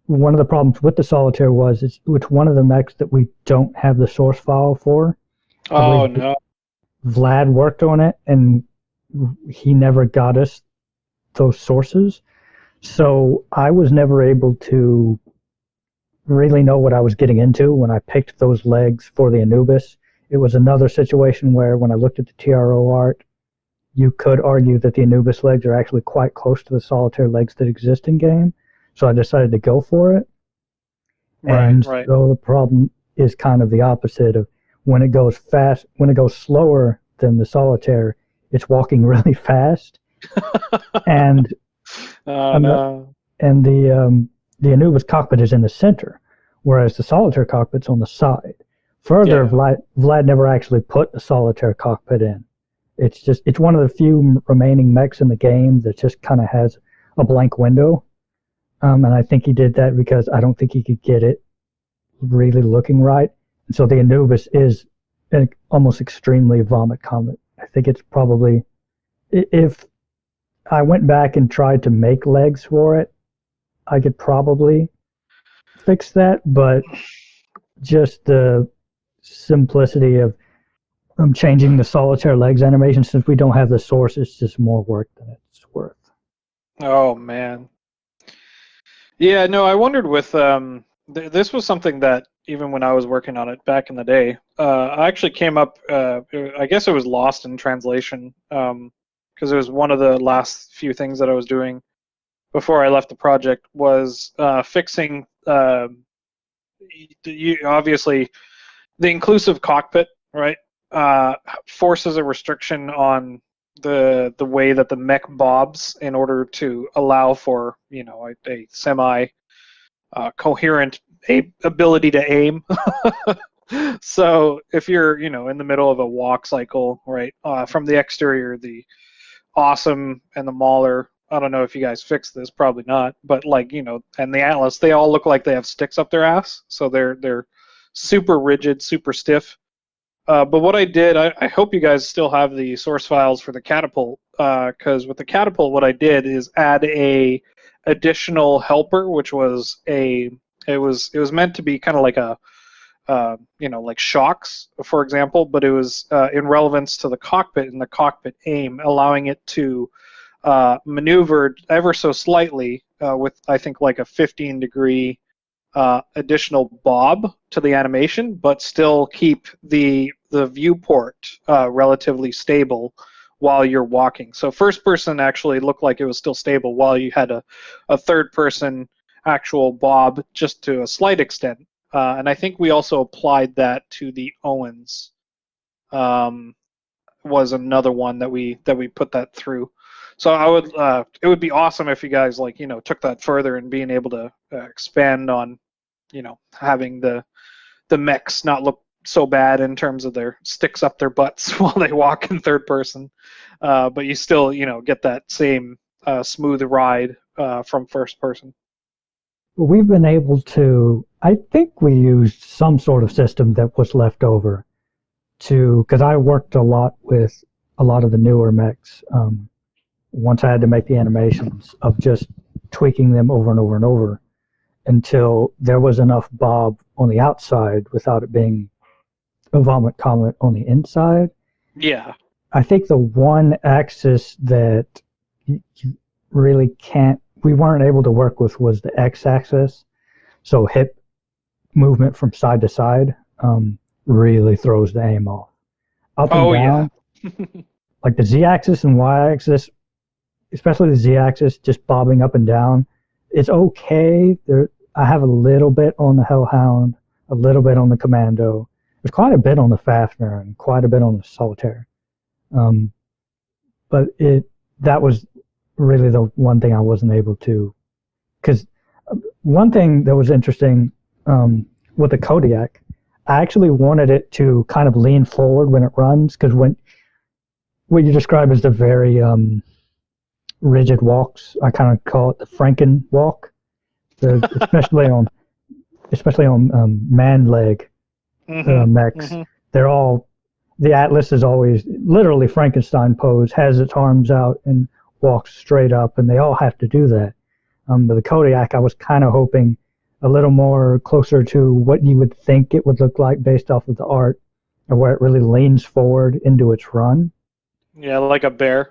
one of the problems with the solitaire was it's one of the mechs that we don't have the source file for. Oh, no. Vlad worked on it, and he never got us those sources. So I was never able to really know what I was getting into when I picked those legs for the Anubis. It was another situation where when I looked at the TRO art, you could argue that the Anubis legs are actually quite close to the solitaire legs that exist in game. So I decided to go for it. Right. So the problem is kind of the opposite of when it goes fast, when it goes slower than the solitaire, it's walking really fast. and no. And the Anubis cockpit is in the center, whereas the solitaire cockpit's on the side. Further, yeah. Vlad never actually put the solitaire cockpit in. It's one of the few remaining mechs in the game that just kind of has a blank window. And I think he did that because I don't think he could get it really looking right. And so the Anubis is an almost extremely vomit comet. I think it's probably, if I went back and tried to make legs for it, I could probably fix that, but just the simplicity of changing the solitaire legs animation, since we don't have the source, it's just more work than it's worth. Oh, man. Yeah, no, I wondered with, this was something that even when I was working on it back in the day, I actually came up, I guess it was lost in translation, because it was one of the last few things that I was doing before I left the project was fixing, obviously, the inclusive cockpit, right, forces a restriction on the way that the mech bobs in order to allow for, a semi coherent ability to aim. So if you're, in the middle of a walk cycle, right, from the exterior, the Awesome and the Mauler, I don't know if you guys fixed this, probably not, but and the Atlas, they all look like they have sticks up their ass, so they're super rigid, super stiff. But what I did, I hope you guys still have the source files for the catapult, because with the catapult, what I did is add a additional helper, which was it was meant to be kind of like a like shocks, for example, but it was in relevance to the cockpit and the cockpit aim, allowing it to maneuver ever so slightly with, I think, like a 15-degree additional bob to the animation, but still keep the viewport relatively stable while you're walking. So first person actually looked like it was still stable while you had a third person actual bob just to a slight extent. And I think we also applied that to the Owens. Was another one that we put that through. So I would it would be awesome if you guys took that further and being able to expand on having the mechs not look so bad in terms of their sticks up their butts while they walk in third person, but you still get that same smooth ride from first person. we've been able to, I think we used some sort of system that was left over because I worked a lot with a lot of the newer mechs. Once I had to make the animations of just tweaking them over and over and over until there was enough bob on the outside without it being a vomit comet on the inside. Yeah. I think the one axis that you really we weren't able to work with was the x-axis. So hip movement from side to side really throws the aim off. Up and down, like the z-axis and y-axis, especially the z-axis, just bobbing up and down, it's okay. I have a little bit on the Hellhound, a little bit on the Commando. There's quite a bit on the Fafnir and quite a bit on the Solitaire. But that was really the one thing I wasn't able to. Because one thing that was interesting with the Kodiak, I actually wanted it to kind of lean forward when it runs, because what you describe as the very rigid walks, I kind of call it the Franken walk, especially on man leg mechs. They're all, the Atlas is always literally Frankenstein pose, has its arms out and walks straight up, and they all have to do that. But the Kodiak, I was kind of hoping a little more closer to what you would think it would look like based off of the art, or where it really leans forward into its run. Yeah, like a bear.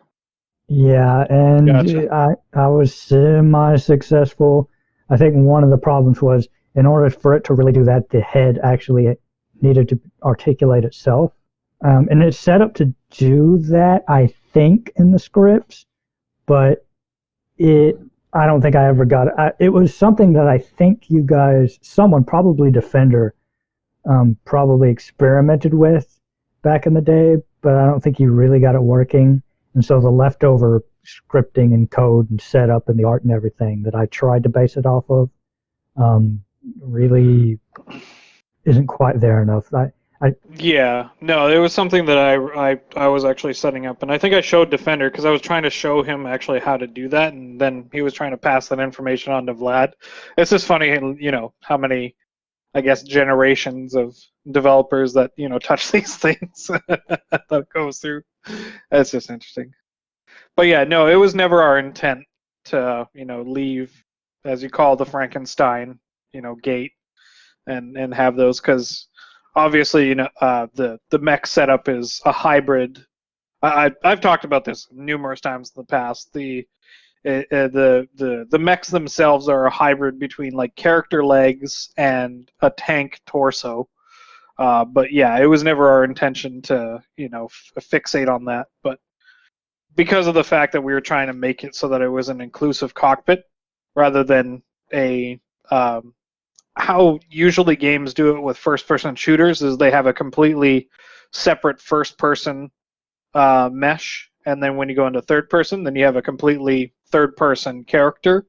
Yeah, and gotcha. I was semi-successful. I think one of the problems was, in order for it to really do that, the head actually needed to articulate itself. And it's set up to do that, I think, in the scripts, but I don't think I ever got it. It was something that I think someone, probably Defender, probably experimented with back in the day, but I don't think you really got it working. And so the leftover scripting and code and setup and the art and everything that I tried to base it off of really isn't quite there enough. Yeah, no, it was something that I was actually setting up, and I think I showed Defender because I was trying to show him actually how to do that, and then he was trying to pass that information on to Vlad. It's just funny, how many, I guess, generations of developers that touch these things that goes through. It's just interesting. But yeah, no, it was never our intent to leave, as you call the Frankenstein gate and have those, because obviously the mech setup is a hybrid. I've talked about this numerous times in the past. The mechs themselves are a hybrid between like character legs and a tank torso. But yeah, it was never our intention to fixate on that. But because of the fact that we were trying to make it so that it was an inclusive cockpit rather than a how usually games do it with first-person shooters is they have a completely separate first-person mesh, and then when you go into third-person, then you have a completely third-person character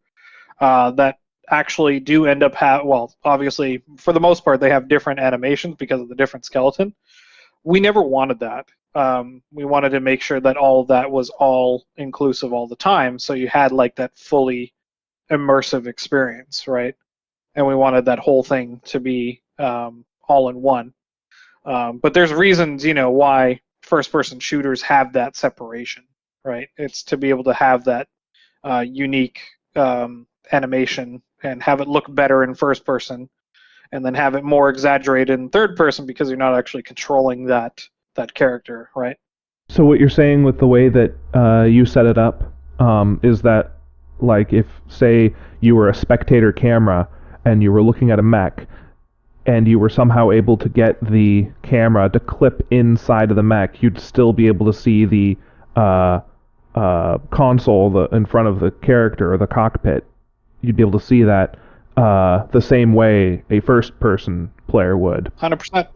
that actually do end up obviously, for the most part, they have different animations because of the different skeleton. We never wanted that. We wanted to make sure that all of that was all inclusive all the time, so you had like that fully immersive experience, right? And we wanted that whole thing to be all in one. But there's reasons, why first-person shooters have that separation, right? It's to be able to have that unique animation and have it look better in first person, and then have it more exaggerated in third person because you're not actually controlling that character, right? So what you're saying with the way that you set it up is that, like, if, say, you were a spectator camera and you were looking at a mech, and you were somehow able to get the camera to clip inside of the mech, you'd still be able to see the console in front of the character or the cockpit. You'd be able to see that the same way a first-person player would. 100%.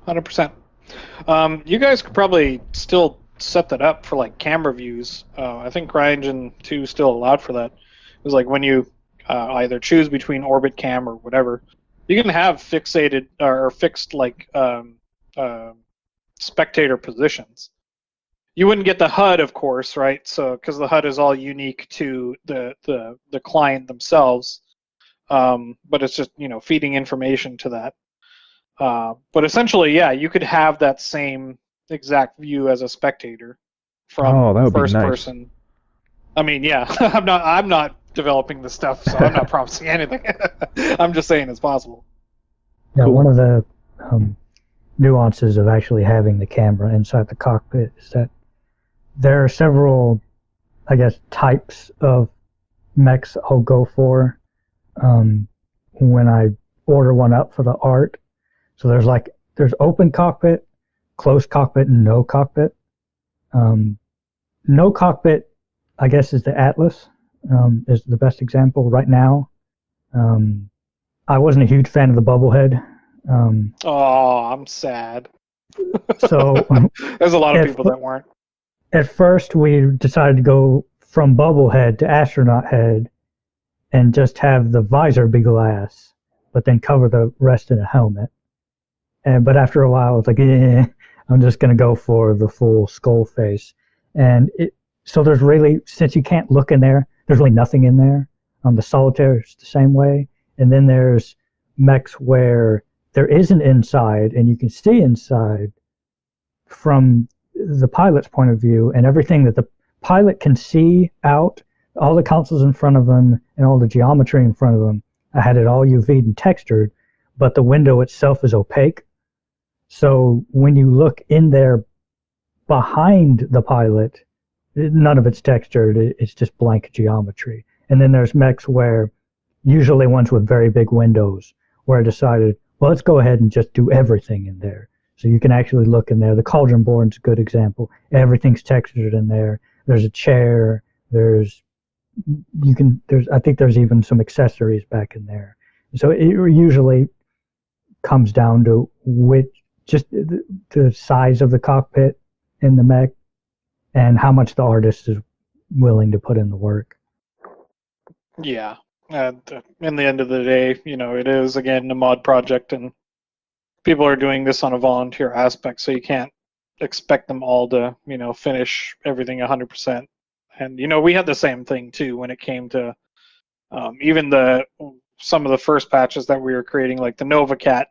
100%. You guys could probably still set that up for like camera views. I think CryEngine 2 still allowed for that. It was like when you either choose between orbit cam or whatever, you can have fixated or fixed like spectator positions. You wouldn't get the HUD, of course, right? So because the HUD is all unique to the client themselves. but it's just feeding information to that. But essentially, yeah, you could have that same exact view as a spectator from that would be first nice. person. I mean, yeah, I'm not developing the stuff, so I'm not promising anything. I'm just saying it's possible. Yeah, Cool. one of the nuances of actually having the camera inside the cockpit is that there are several, I guess, types of mechs I'll go for when I order one up for the art. So there's open cockpit, closed cockpit, and no cockpit. No cockpit, I guess, is the Atlas, is the best example right now. I wasn't a huge fan of the Bubblehead. Oh, I'm sad. So there's a lot of people that weren't. At first, we decided to go from Bubblehead to Astronaut Head and just have the visor be glass, but then cover the rest in a helmet. But after a while, I was like, I'm just going to go for the full skull face. And so there's really, since you can't look in there, there's really nothing in there. The Solitaire is the same way. And then there's mechs where there is an inside, and you can see inside from the pilot's point of view, and everything that the pilot can see out, all the consoles in front of them, and all the geometry in front of them. I had it all UV'd and textured, but the window itself is opaque. So when you look in there behind the pilot, none of it's textured. It's just blank geometry. And then there's mechs where, usually ones with very big windows, where I decided, well, let's go ahead and just do everything in there. So you can actually look in there. The Cauldron Board's a good example. Everything's textured in there. There's a chair. I think there's even some accessories back in there. So it usually comes down to just the size of the cockpit in the mech and how much the artist is willing to put in the work. Yeah. And in the end of the day, it is, again, a mod project, and people are doing this on a volunteer aspect, so you can't expect them all to, finish everything 100%. And, we had the same thing, too, when it came to even some of the first patches that we were creating, like the Nova Cat.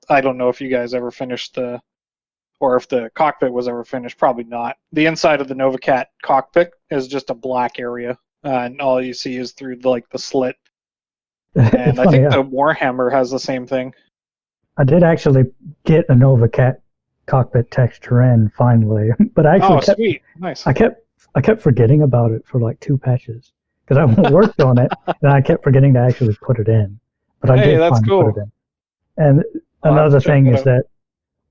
I don't know if you guys ever finished or if the cockpit was ever finished. Probably not. The inside of the Nova Cat cockpit is just a black area, and all you see is through the slit. And I think the Warhammer has the same thing. I did actually get a Nova Cat cockpit texture in finally, but I actually sweet, nice. I kept forgetting about it for like 2 patches because I worked on it and I kept forgetting to actually put it in. But I did finally put it in. And another thing is that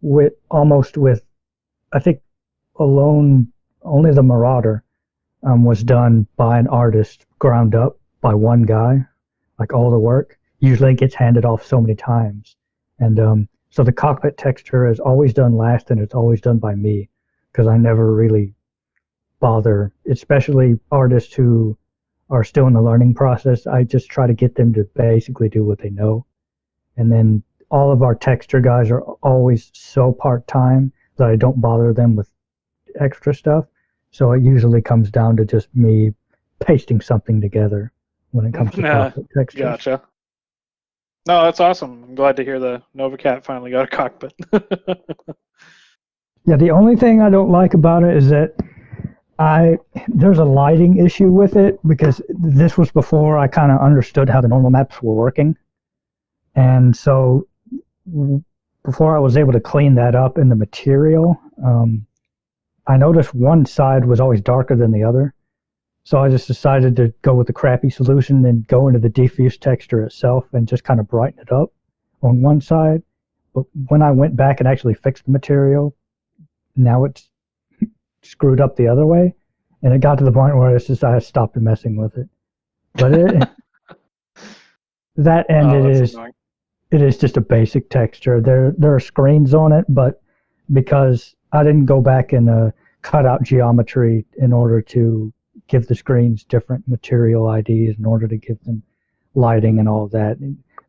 with I think only the Marauder was done by an artist, ground up by one guy, like all the work. Usually it gets handed off so many times. And so the cockpit texture is always done last, and it's always done by me because I never really bother, especially artists who are still in the learning process. I just try to get them to basically do what they know. And then all of our texture guys are always so part-time that I don't bother them with extra stuff. So it usually comes down to just me pasting something together when it comes to cockpit textures. Gotcha. No, that's awesome. I'm glad to hear the Nova Cat finally got a cockpit. Yeah, the only thing I don't like about it is that there's a lighting issue with it, because this was before I kind of understood how the normal maps were working. And so before I was able to clean that up in the material, I noticed one side was always darker than the other. So I just decided to go with the crappy solution and go into the diffuse texture itself and just kind of brighten it up on one side. But when I went back and actually fixed the material, now it's screwed up the other way. And it got to the point where I stopped messing with it. But it is just a basic texture. There are screens on it, but because I didn't go back and cut out geometry in order to give the screens different material IDs, in order to give them lighting and all that.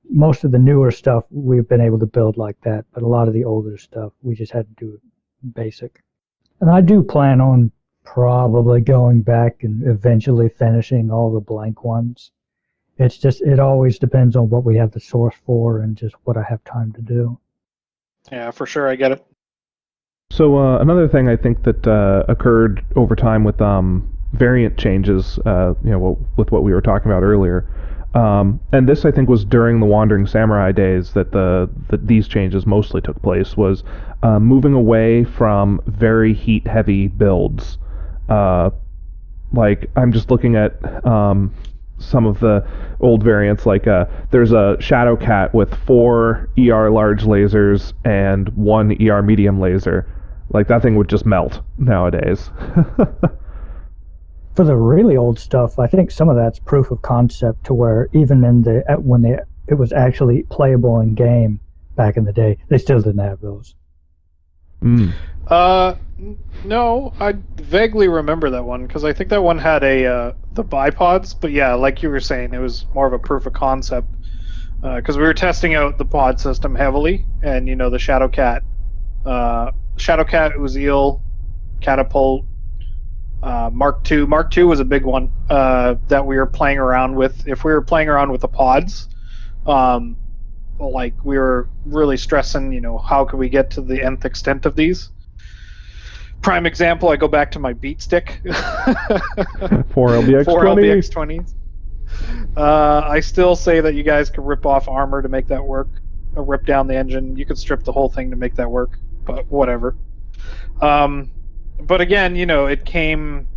Most of the newer stuff we've been able to build like that, but a lot of the older stuff we just had to do it basic. And I do plan on probably going back and eventually finishing all the blank ones It's just, it always depends on what we have the source for and just what I have time to do. Yeah, for sure, I get it. So another thing I think that occurred over time with variant changes, with what we were talking about earlier, and this I think was during the Wandering Samurai days that these changes mostly took place, was moving away from very heat-heavy builds. Like, I'm just looking at some of the old variants, like there's a Shadow Cat with 4 ER large lasers and 1 ER medium laser. Like, that thing would just melt nowadays. For the really old stuff, I think some of that's proof of concept, to where even it was actually playable in game back in the day, they still didn't have those. No, I vaguely remember that one, because I think that one had the bipods, but yeah, like you were saying, it was more of a proof of concept, because we were testing out the pod system heavily, and the Shadow Cat, Uziel, Catapult, Mark II. Mark II was a big one that we were playing around with. If we were playing around with the pods, like, we were really stressing, how could we get to the nth extent of these. Prime example, I go back to my beat stick. 4 LBX-20s. I still say that you guys could rip off armor to make that work, or rip down the engine. You could strip the whole thing to make that work, but whatever. But again, it came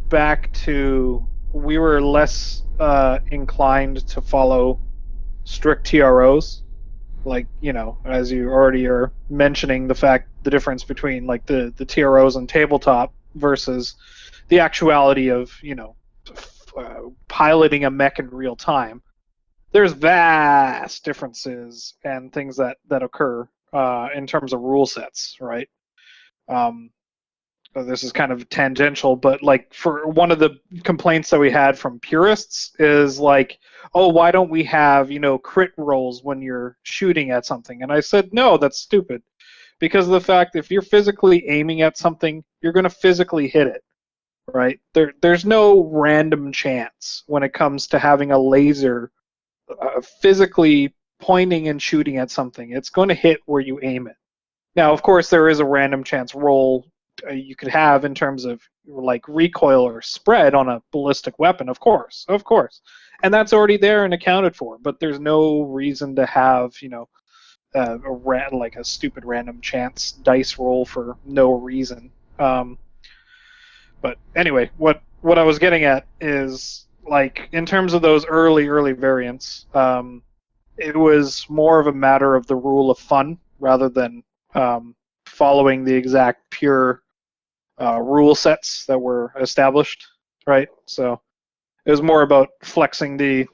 back to, we were less inclined to follow strict TROs. Like, as you already are mentioning, the difference between, like, the TROs on tabletop versus the actuality of, piloting a mech in real time. There's vast differences and things that occur in terms of rule sets, right? This is kind of tangential, but, like, for one of the complaints that we had from purists is, like, oh, why don't we have, crit rolls when you're shooting at something? And I said, no, that's stupid. Because of the fact, if you're physically aiming at something, you're going to physically hit it, right? There's no random chance when it comes to having a laser physically pointing and shooting at something. It's going to hit where you aim it. Now, of course, there is a random chance roll you could have in terms of, like, recoil or spread on a ballistic weapon, of course, and that's already there and accounted for. But there's no reason to have, like a stupid random chance dice roll for no reason. But anyway, what I was getting at is, like, in terms of those early variants, it was more of a matter of the rule of fun rather than following the exact pure rule sets that were established, right? So it was more about flexing the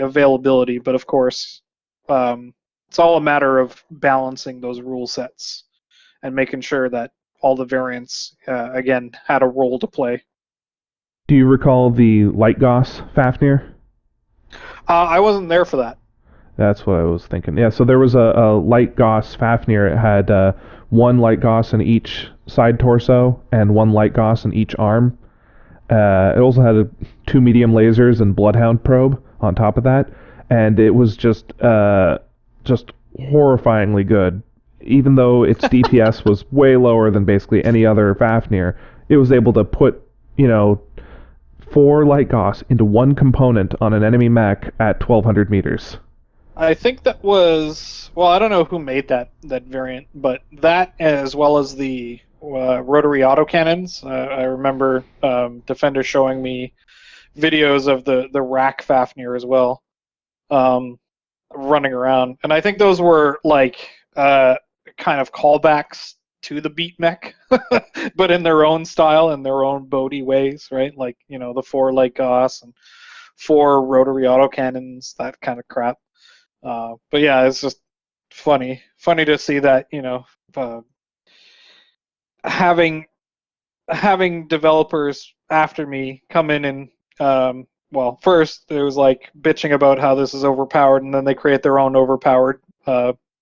availability, but of course, it's all a matter of balancing those rule sets and making sure that all the variants, again, had a role to play. Do you recall the Light Goss Fafnir? I wasn't there for that. That's what I was thinking. Yeah, so there was a Light Goss Fafnir. It had 1 Light Goss in each side torso and 1 Light Goss in each arm. It also had 2 medium lasers and Bloodhound probe on top of that, and it was just horrifyingly good. Even though its DPS was way lower than basically any other Fafnir, it was able to put 4 Light Goss into one component on an enemy mech at 1,200 meters. I think that was, well, I don't know who made that variant, but that, as well as the rotary autocannons. I remember Defender showing me videos of the rack Fafnir as well, running around, and I think those were, like, kind of callbacks to the beat mech, but in their own style and their own Bodhi ways, right? Like, the 4 Light Goss and 4 rotary autocannons, that kind of crap. But yeah, it's just funny to see that, having developers after me come in and well, first it was like bitching about how this is overpowered, and then they create their own overpowered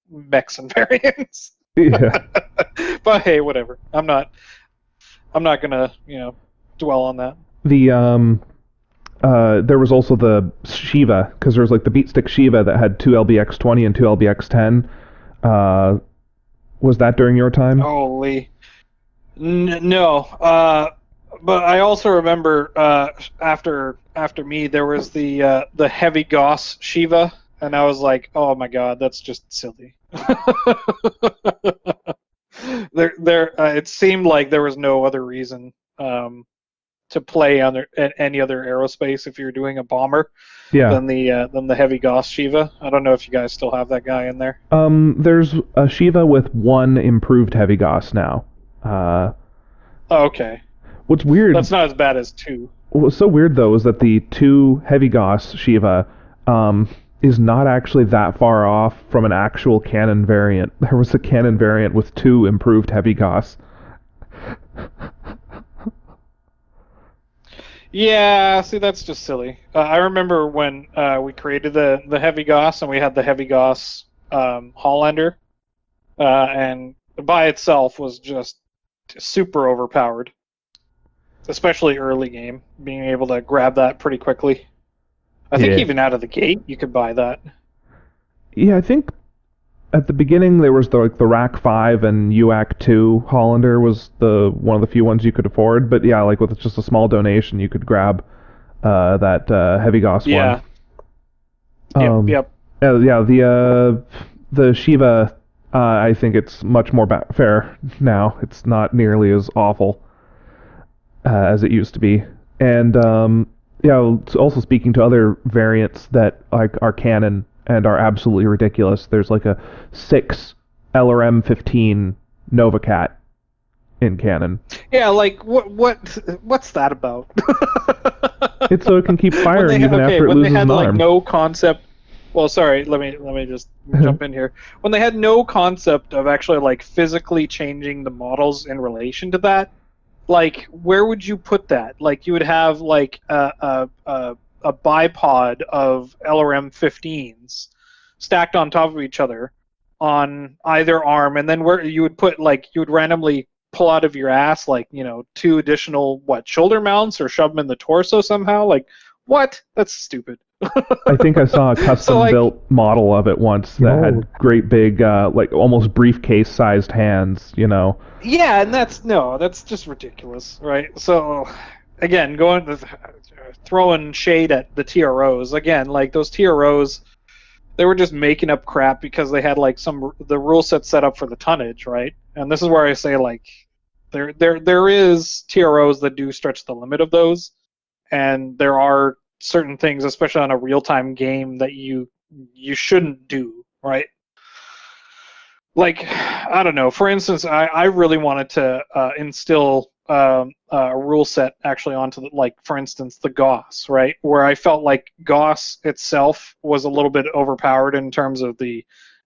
mechs and variants. Yeah. But hey, whatever. I'm not gonna dwell on that. The there was also the Shiva, because there was like the beatstick Shiva that had 2 LBX20 and 2 LBX10. Was that during your time? Holy. No. But I also remember after me there was the heavy Goss Shiva, and I was like, oh my god, that's just silly. It seemed like there was no other reason to play on any other aerospace if you're doing a bomber than the heavy Goss Shiva. I don't know if you guys still have that guy in there. There's a Shiva with 1 improved heavy Goss now. Okay. What's weird... That's not as bad as 2. What's so weird, though, is that the 2 heavy Goss Shiva is not actually that far off from an actual canon variant. There was a canon variant with 2 improved heavy Goss. Yeah, see, that's just silly. I remember when we created the heavy Goss, and we had the heavy Goss Hollander, and by itself was just super overpowered, especially early game, being able to grab that pretty quickly. I think even out of the gate you could buy that. Yeah, I think at the beginning there was the Rack 5 and UAC 2 Hollander was one of the few ones you could afford, but yeah, like with just a small donation you could grab that heavy Goss one. Yep. The Shiva, I think it's much more fair now. It's not nearly as awful as it used to be. And also speaking to other variants that like are canon and are absolutely ridiculous, there's like a 6 LRM-15 Novacat in canon. Yeah, like what's that about? It's so it can keep firing even after it loses an arm. Like no concept. Well, sorry, let me just jump in here. When they had no concept of actually like physically changing the models in relation to that, like where would you put that? Like you would have like a bipod of LRM-15s stacked on top of each other on either arm, and then where you would put like you would randomly pull out of your ass like 2 additional shoulder mounts or shove them in the torso somehow. Like what? That's stupid. I think I saw a custom-built model of it once that had great big, like almost briefcase-sized hands. Yeah, and that's just ridiculous, right? So, again, throwing shade at the TROs again, like those TROs, they were just making up crap because they had like the rule set set up for the tonnage, right? And this is where I say like there is TROs that do stretch the limit of those, and there are certain things, especially on a real-time game, that you shouldn't do, right? Like, I don't know. For instance, I really wanted to instill a rule set actually onto for instance, the Goss, right? Where I felt like Goss itself was a little bit overpowered in terms of the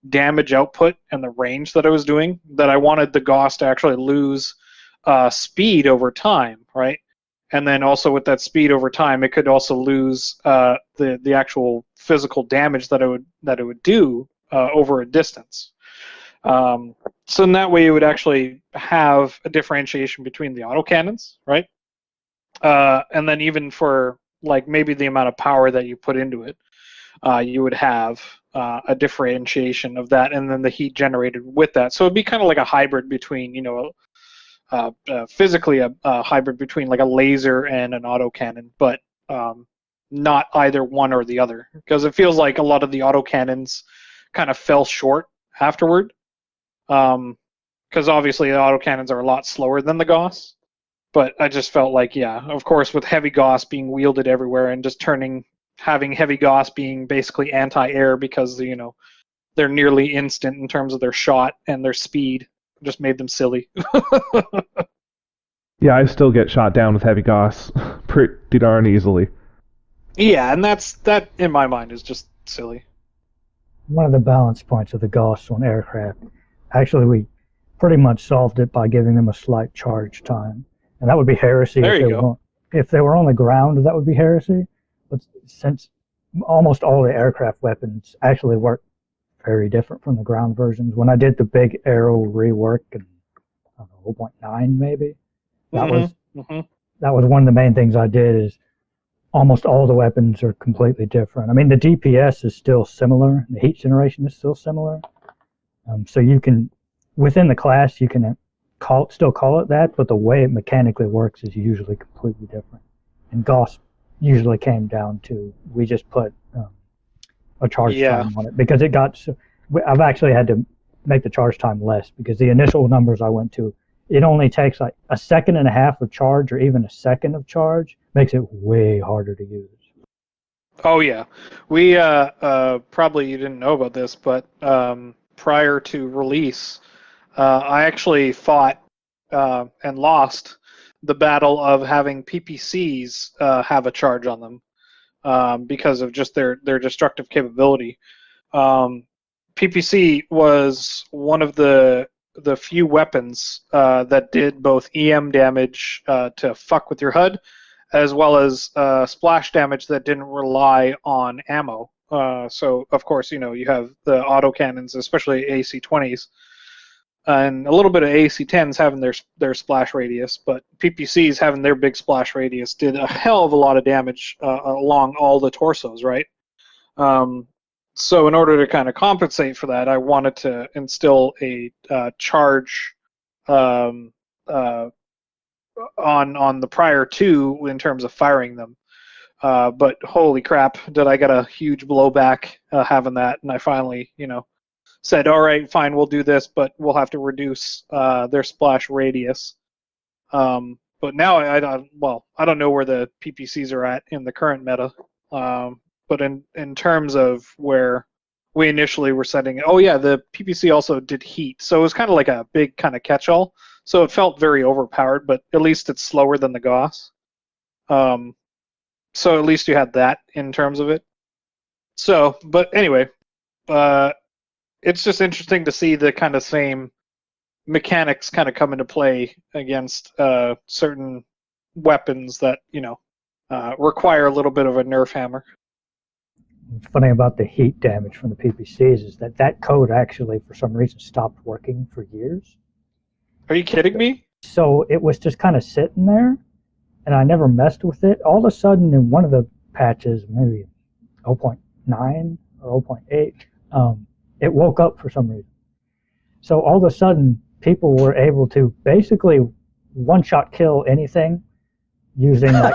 damage output and the range that I was doing. That I wanted the Goss to actually lose speed over time, right? And then also with that speed over time, it could also lose the actual physical damage that it would do over a distance. So in that way, you would actually have a differentiation between the autocannons, right? And then even for like maybe the amount of power that you put into it, you would have a differentiation of that, and then the heat generated with that. So it'd be kind of like a hybrid between, physically a hybrid between like a laser and an autocannon, but not either one or the other, because it feels like a lot of the autocannons kind of fell short afterward. Because obviously the autocannons are a lot slower than the Goss, but I just felt like, yeah, of course, with heavy Goss being wielded everywhere and just having heavy Goss being basically anti-air because they're nearly instant in terms of their shot and their speed, just made them silly. Yeah, I still get shot down with heavy Goss pretty darn easily. Yeah, and that in my mind is just silly. One of the balance points of the Goss on aircraft, actually we pretty much solved it by giving them a slight charge time. And that would be heresy if they were on the ground, that would be heresy. But since almost all the aircraft weapons actually work very different from the ground versions, when I did the big arrow rework in 0.9 maybe, that was one of the main things I did is almost all the weapons are completely different. I mean, the DPS is still similar. The heat generation is still similar. So you can, within the class, you can still call it that, but the way it mechanically works is usually completely different. And Gauss usually came down to, we just put a charge time on it because it got, I've actually had to make the charge time less because the initial numbers I went to, it only takes like a second and a half of charge or even a second of charge, makes it way harder to use. Oh yeah, we probably you didn't know about this, but prior to release, I actually fought and lost the battle of having PPCs have a charge on them because of just their destructive capability. PPC was one of the few weapons that did both EM damage to fuck with your HUD, as well as splash damage that didn't rely on ammo. So, of course, you have the autocannons, especially AC-20s, and a little bit of AC-10s having their splash radius, but PPCs having their big splash radius did a hell of a lot of damage along all the torsos, right? So in order to kind of compensate for that, I wanted to instill a charge on the prior two in terms of firing them. But holy crap, did I get a huge blowback having that, and I finally, said, all right, fine, we'll do this, but we'll have to reduce their splash radius. But now I don't know where the PPCs are at in the current meta. But in terms of where we initially were setting, the PPC also did heat, so it was kind of like a big kind of catch-all. So it felt very overpowered, but at least it's slower than the Gauss. So at least you had that in terms of it. So, but anyway, it's just interesting to see the kind of same mechanics kind of come into play against certain weapons that, require a little bit of a nerf hammer. What's funny about the heat damage from the PPCs is that code actually, for some reason, stopped working for years. Are you kidding me? So it was just kind of sitting there, and I never messed with it. All of a sudden, in one of the patches, maybe 0.9 or 0.8, it woke up for some reason. So all of a sudden, people were able to basically one-shot kill anything using like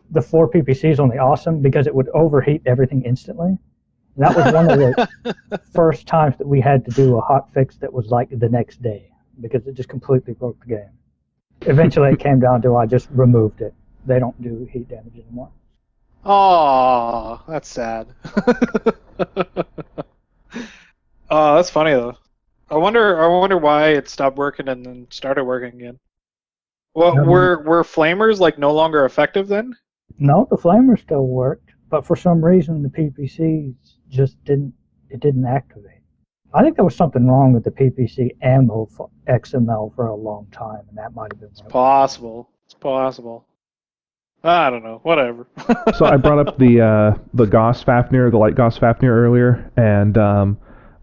the four PPCs on the Awesome, because it would overheat everything instantly. And that was one of the first times that we had to do a hot fix that was like the next day, because it just completely broke the game. Eventually it came down to I just removed it. They don't do heat damage anymore. Oh, that's sad. That's funny though. I wonder why it stopped working and then started working again. Well, were flamers like no longer effective then? No, the flamer still worked, but for some reason the PPCs just didn't activate. I think there was something wrong with the PPC ammo for XML for a long time, and that might have been. It's possible. It's possible. I don't know. Whatever. So I brought up the Gauss Fafnir, the light Gauss Fafnir earlier, and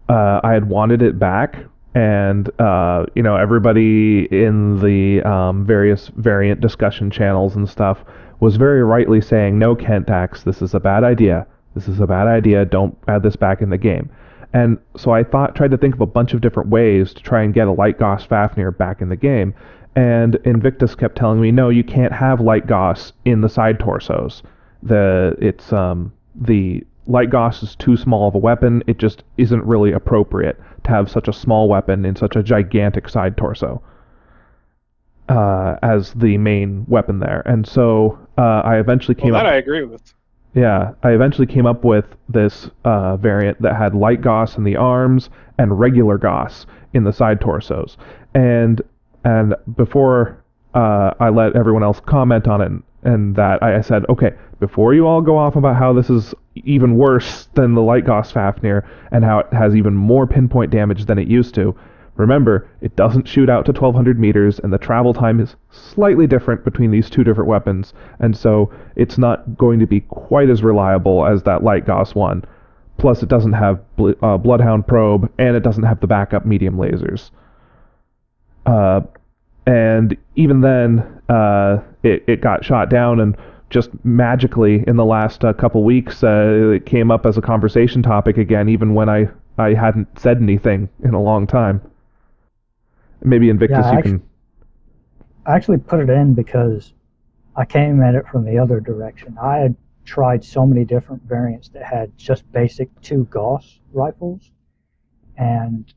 I had wanted it back, and everybody in the various variant discussion channels and stuff was very rightly saying, no, Kentax, this is a bad idea. This is a bad idea. Don't add this back in the game. And so I tried to think of a bunch of different ways to try and get a light Gauss Fafnir back in the game. And Invictus kept telling me, no, you can't have light Gauss in the side torsos. The light Gauss is too small of a weapon. It just isn't really appropriate to have such a small weapon in such a gigantic side torso as the main weapon there. And so I eventually came up... That I agree with. Yeah, I eventually came up with this variant that had light Gauss in the arms and regular Gauss in the side torsos. And before I let everyone else comment on it and that, I said, okay, before you all go off about how this is even worse than the light Gauss Fafnir and how it has even more pinpoint damage than it used to, remember, it doesn't shoot out to 1,200 meters, and the travel time is slightly different between these two different weapons, and so it's not going to be quite as reliable as that light Gauss one. Plus, it doesn't have Bloodhound probe, and it doesn't have the backup medium lasers. And even then, it got shot down, and just magically in the last couple weeks, it came up as a conversation topic again, even when I hadn't said anything in a long time. Maybe Invictus, Yeah, you can... I actually put it in because I came at it from the other direction. I had tried so many different variants that had just basic 2 Gauss rifles, and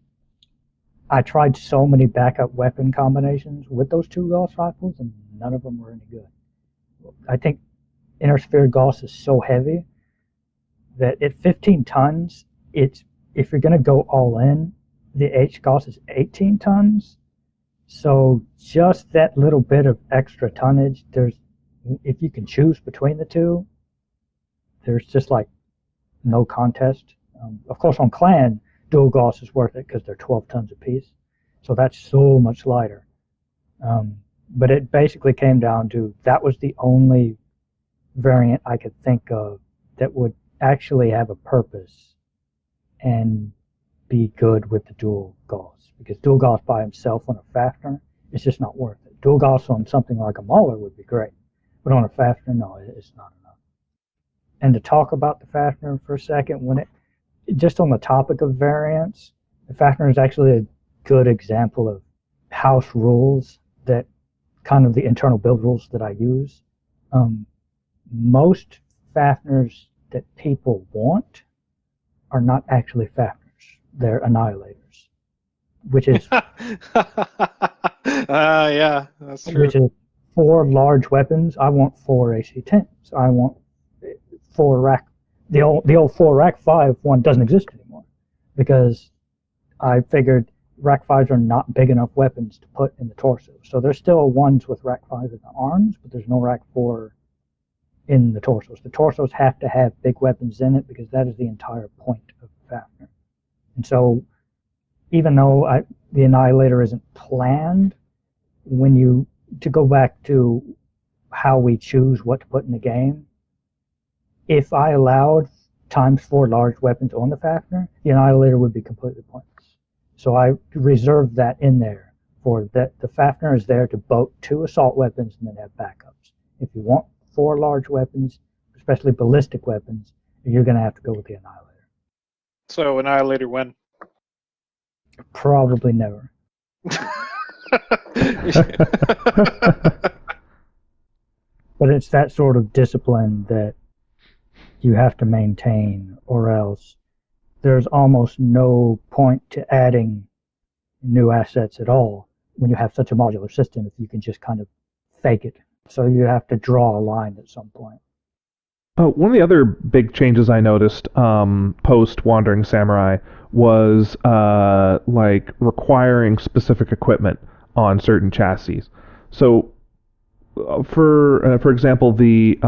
I tried so many backup weapon combinations with those 2 Gauss rifles, and none of them were any good. I think Inner Sphere Gauss is so heavy that at 15 tons, if you're going to go all in, the H Gauss is 18 tons. So just that little bit of extra tonnage, if you can choose between the two, there's just like no contest. Of course, on Clan, dual Gauss is worth it because they're 12 tons apiece. So that's so much lighter. But it basically came down to that was the only variant I could think of that would actually have a purpose and be good with the dual Gauss. Because dual Gauss by himself on a Fafner, it's just not worth it. Dual Gauss on something like a Mauler would be great. But on a Fafner, no, it's not enough. And to talk about the Fafner for a second, just on the topic of variants, the Fafner is actually a good example of house rules that kind of the internal build rules that I use. Most Fafners that people want are not actually Fafners. They're Annihilators, which is yeah, that's true. Which is 4 large weapons. I want 4 AC-10s. I want 4 rack. The old 4 rack 5 one doesn't exist anymore because I figured rack 5s are not big enough weapons to put in the torso. So there's still ones with rack 5 in the arms, but there's no rack 4 in the torsos. The torsos have to have big weapons in it because that is the entire point of Fafner. And so even though the Annihilator isn't planned, to go back to how we choose what to put in the game, if I allowed ×4 large weapons on the Fafner, the Annihilator would be completely pointless. So I reserved that in there for that. The Fafner is there to boat 2 assault weapons and then have backups. If you want 4 large weapons, especially ballistic weapons, you're going to have to go with the Annihilator. So Annihilator when? Probably never. But it's that sort of discipline that you have to maintain, or else there's almost no point to adding new assets at all when you have such a modular system if you can just kind of fake it. So you have to draw a line at some point. One of the other big changes I noticed post Wandering Samurai was like requiring specific equipment on certain chassis. So, for example, the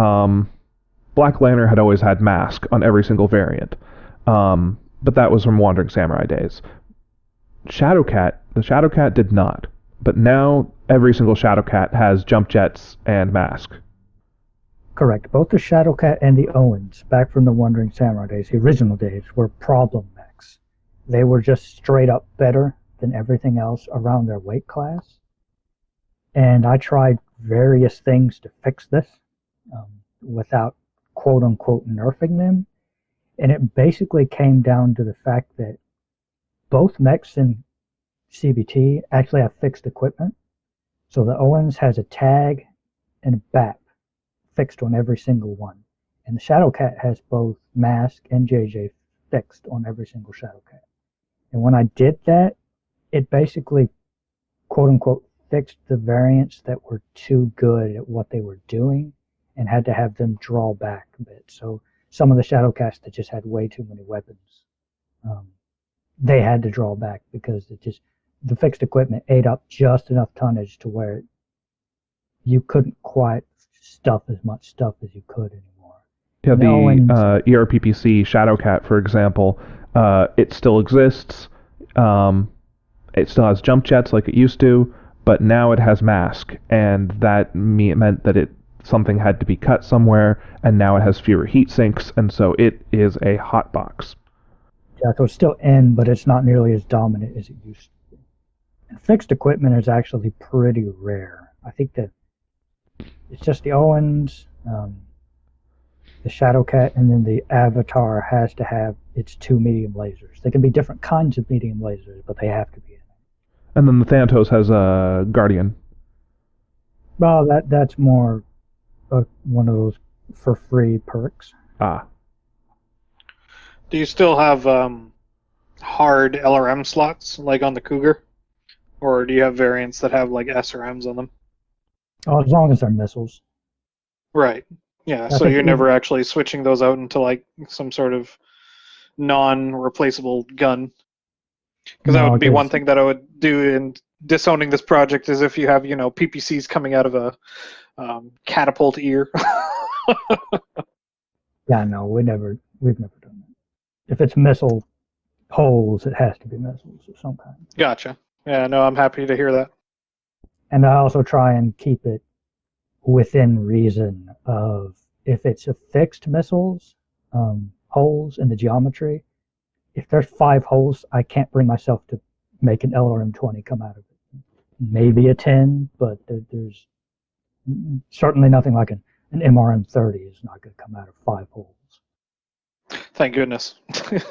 Black Lantern had always had mask on every single variant, but that was from Wandering Samurai days. The Shadowcat did not, but now every single Shadowcat has jump jets and mask. Correct. Both the Shadowcat and the Owens, back from the Wandering Samurai days, the original days, were problem mechs. They were just straight up better than everything else around their weight class. And I tried various things to fix this without quote-unquote nerfing them. And it basically came down to the fact that both mechs in CBT actually have fixed equipment. So the Owens has a tag and a BAP fixed on every single one. And the Shadowcat has both mask and JJ fixed on every single Shadowcat. And when I did that, it basically quote-unquote fixed the variants that were too good at what they were doing and had to have them draw back a bit. So some of the Shadowcats that just had way too many weapons, they had to draw back because the fixed equipment ate up just enough tonnage to where you couldn't quite stuff as much stuff as you could anymore. Yeah, the ERPPC Shadowcat, for example, it still exists. It still has jump jets like it used to, but now it has mask, and that meant that something had to be cut somewhere, and now it has fewer heat sinks, and so it is a hot box. Yeah, so it's still in, but it's not nearly as dominant as it used to be. And fixed equipment is actually pretty rare. I think that it's just the Owens, The Shadowcat and then the Avatar has to have its 2 medium lasers. They can be different kinds of medium lasers, but they have to be in it. And then the Thanatos has a Guardian. Well, that's more one of those for free perks. Ah. Do you still have hard LRM slots like on the Cougar? Or do you have variants that have like SRMs on them? Oh, as long as they're missiles. Right. Yeah, I so think you're never actually switching those out into like some sort of non-replaceable gun. Because that would be one thing that I would do in disowning this project is if you have, PPCs coming out of a catapult ear. Yeah, no, we've never done that. If it's missile holes, it has to be missiles of some kind. Gotcha. Yeah, no, I'm happy to hear that. And I also try and keep it within reason of if it's a fixed missiles, holes in the geometry, if there's 5 holes, I can't bring myself to make an LRM-20 come out of it. Maybe a 10, but there's certainly nothing like an MRM-30 is not going to come out of 5 holes. Thank goodness.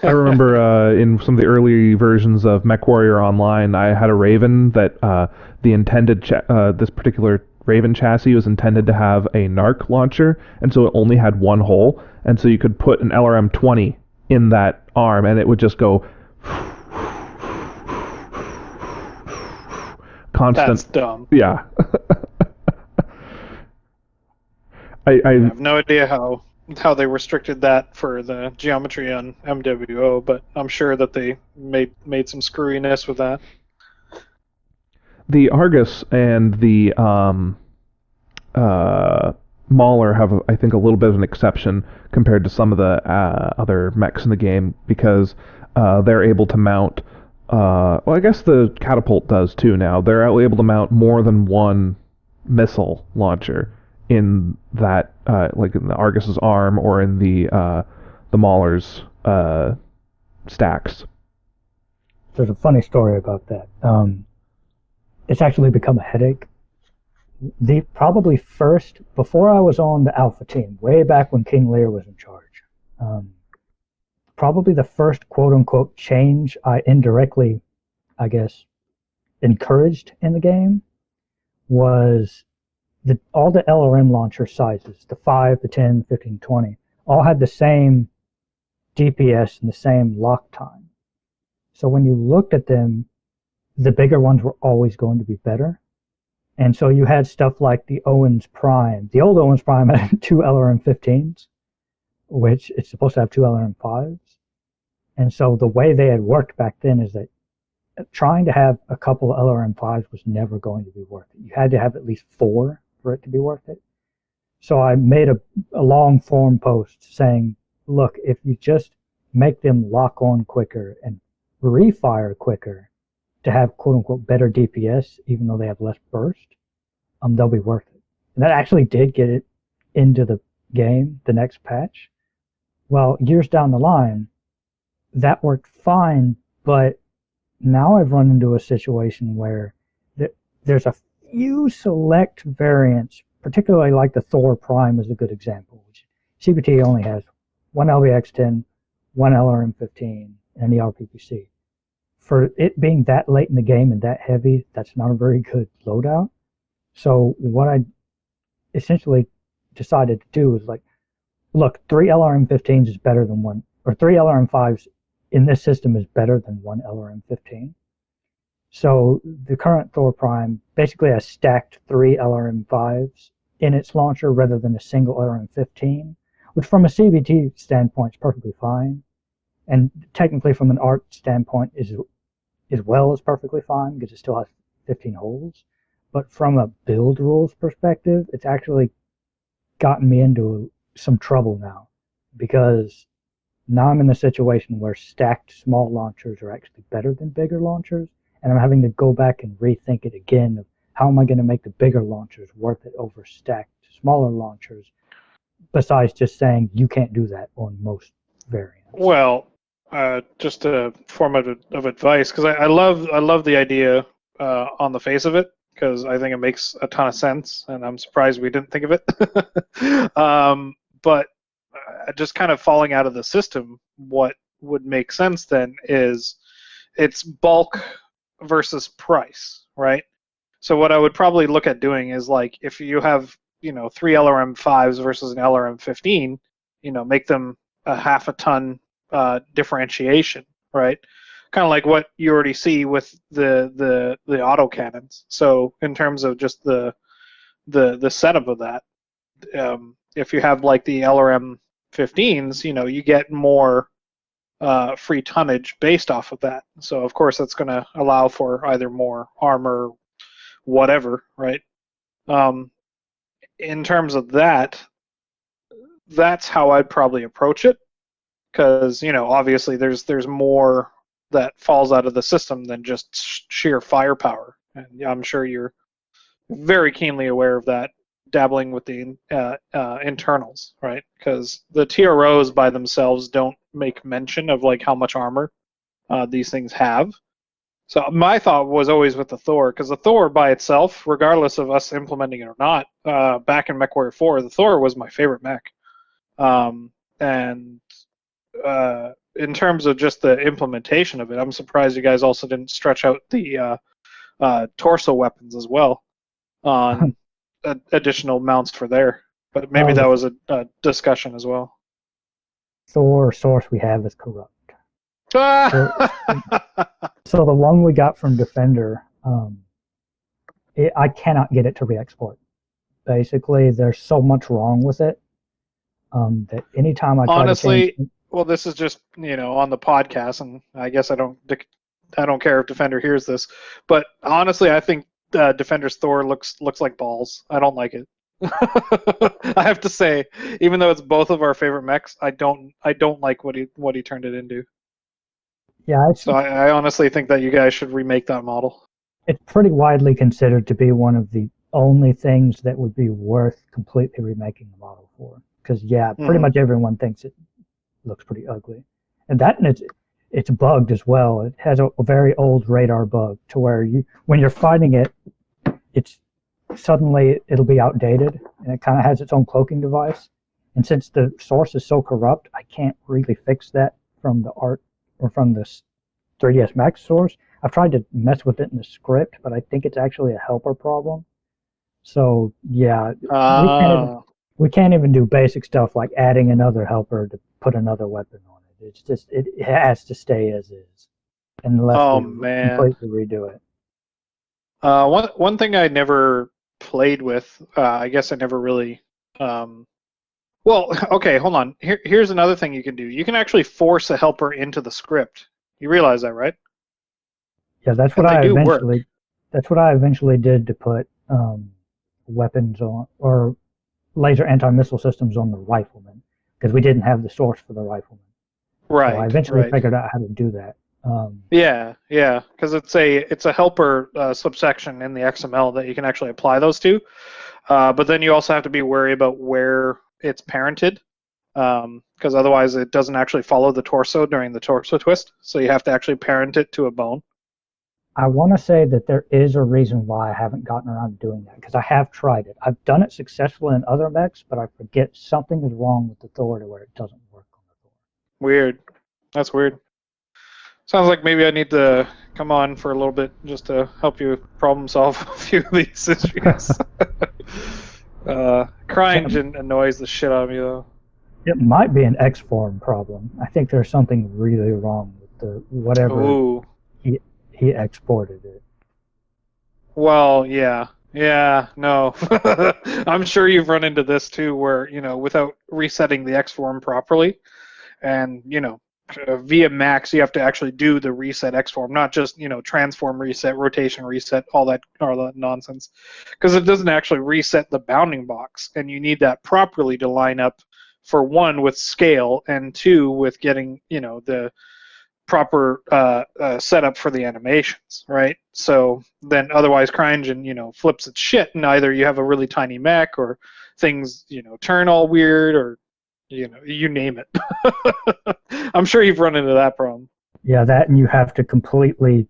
I remember in some of the early versions of MechWarrior Online, I had a Raven that the intended this particular Raven chassis was intended to have a NARC launcher, and so it only had 1 hole, and so you could put an LRM-20 in that arm, and it would just go constant. That's dumb. Yeah. I have no idea how they restricted that for the geometry on MWO, but I'm sure that they made some screwiness with that. The Argus and the Mauler have, I think, a little bit of an exception compared to some of the other mechs in the game because they're able to mount. Well, I guess the Catapult does too now. They're able to mount more than one missile launcher in that, like in the Argus's arm or in the Mauler's stacks. There's a funny story about that. It's actually become a headache. The probably first, before I was on the Alpha team, way back when King Lear was in charge, probably the first quote-unquote change I indirectly, I guess, encouraged in the game was all the LRM launcher sizes, the 5, the 10, 15, 20, all had the same DPS and the same lock time. So when you looked at them, the bigger ones were always going to be better. And so you had stuff like the Owens Prime. The old Owens Prime had 2 LRM-15s, which it's supposed to have 2 LRM-5s. And so the way they had worked back then is that trying to have a couple of LRM-5s was never going to be worth it. You had to have at least 4 for it to be worth it. So I made a long form post saying, look, if you just make them lock on quicker and refire quicker to have quote-unquote better DPS, even though they have less burst, they'll be worth it. And that actually did get it into the game, the next patch. Well, years down the line, that worked fine, but now I've run into a situation where there's a few select variants, particularly like the Thor Prime is a good example, which CBT only has 1 LBX-10, 1 LRM-15, and an ERPPC. For it being that late in the game and that heavy, that's not a very good loadout. So what I essentially decided to do is like, look, 3 LRM-15s is better than 1, or 3 LRM-5s in this system is better than 1 LRM-15. So the current Thor Prime basically has stacked 3 LRM-5s in its launcher rather than a single LRM-15, which from a CBT standpoint is perfectly fine. And technically from an art standpoint is perfectly fine because it still has 15 holes. But from a build rules perspective, it's actually gotten me into some trouble now because now I'm in the situation where stacked small launchers are actually better than bigger launchers, and I'm having to go back and rethink it again of how am I going to make the bigger launchers worth it over stacked smaller launchers, besides just saying you can't do that on most variants. Well, just a form of advice, because I love the idea on the face of it, because I think it makes a ton of sense, and I'm surprised we didn't think of it. But just kind of falling out of the system, what would make sense then is it's bulk versus price, right? So what I would probably look at doing is like if you have 3 LRM5s versus an LRM15, make them a half a ton differentiation, right? Kind of like what you already see with the autocannons. So in terms of just the setup of that, if you have like the LRM15s, you get more free tonnage based off of that. So of course that's going to allow for either more armor, whatever, right? In terms of that, that's how I'd probably approach it, because obviously there's more that falls out of the system than just sheer firepower, and I'm sure you're very keenly aware of that, dabbling with the internals, right? Because the TROs by themselves don't make mention of like how much armor these things have. So my thought was always with the Thor, because the Thor by itself, regardless of us implementing it or not, back in MechWarrior 4, the Thor was my favorite mech. And in terms of just the implementation of it, I'm surprised you guys also didn't stretch out the torso weapons as well on additional mounts for there. But maybe that was a discussion as well. Thor source we have is corrupt. So the one we got from Defender, I cannot get it to re-export. Basically, there's so much wrong with it that anytime I try to change... Well, this is just on the podcast, and I guess I don't care if Defender hears this, but honestly, I think Defender's Thor looks like balls. I don't like it. I have to say, even though it's both of our favorite mechs, I don't like what he turned it into. Yeah, so I honestly think that you guys should remake that model. It's pretty widely considered to be one of the only things that would be worth completely remaking the model for. Because pretty much everyone thinks it looks pretty ugly, and it's bugged as well. It has a very old radar bug to where when you're fighting it, it'll be outdated, and it kind of has its own cloaking device. And since the source is so corrupt, I can't really fix that from the art or from the 3ds Max source. I've tried to mess with it in the script, but I think it's actually a helper problem. So we can't even do basic stuff like adding another helper to put another weapon on it. It's just it has to stay as is, unless we completely redo it. One thing I never played with, I guess I never really. Well, okay, hold on. Here's another thing you can do. You can actually force a helper into the script. You realize that, right? Yeah, that's what I eventually did to put weapons on, or laser anti-missile systems on the riflemen, because we didn't have the source for the riflemen. Right. So I eventually figured out how to do that. Yeah, because it's a helper subsection in the XML that you can actually apply those to, but then you also have to be wary about where it's parented, because otherwise it doesn't actually follow the torso during the torso twist, so you have to actually parent it to a bone. I want to say that there is a reason why I haven't gotten around to doing that, because I have tried it. I've done it successfully in other mechs, but I forget something is wrong with the Thor to where it doesn't work on the Thor. Weird. That's weird. Sounds like maybe I need to come on for a little bit just to help you problem solve a few of these issues. Crying annoys the shit out of me, though. It might be an X-form problem. I think there's something really wrong with the whatever he exported it. Well, yeah, no. I'm sure you've run into this too, where without resetting the X-form properly, and via Max, you have to actually do the reset X-form, not just transform reset, rotation reset, all that nonsense, because it doesn't actually reset the bounding box, and you need that properly to line up, for one, with scale, and two, with getting the proper setup for the animations, right? So then otherwise CryEngine flips its shit, and either you have a really tiny mech, or things turn all weird, or you name it. I'm sure you've run into that problem. Yeah, that, and you have to completely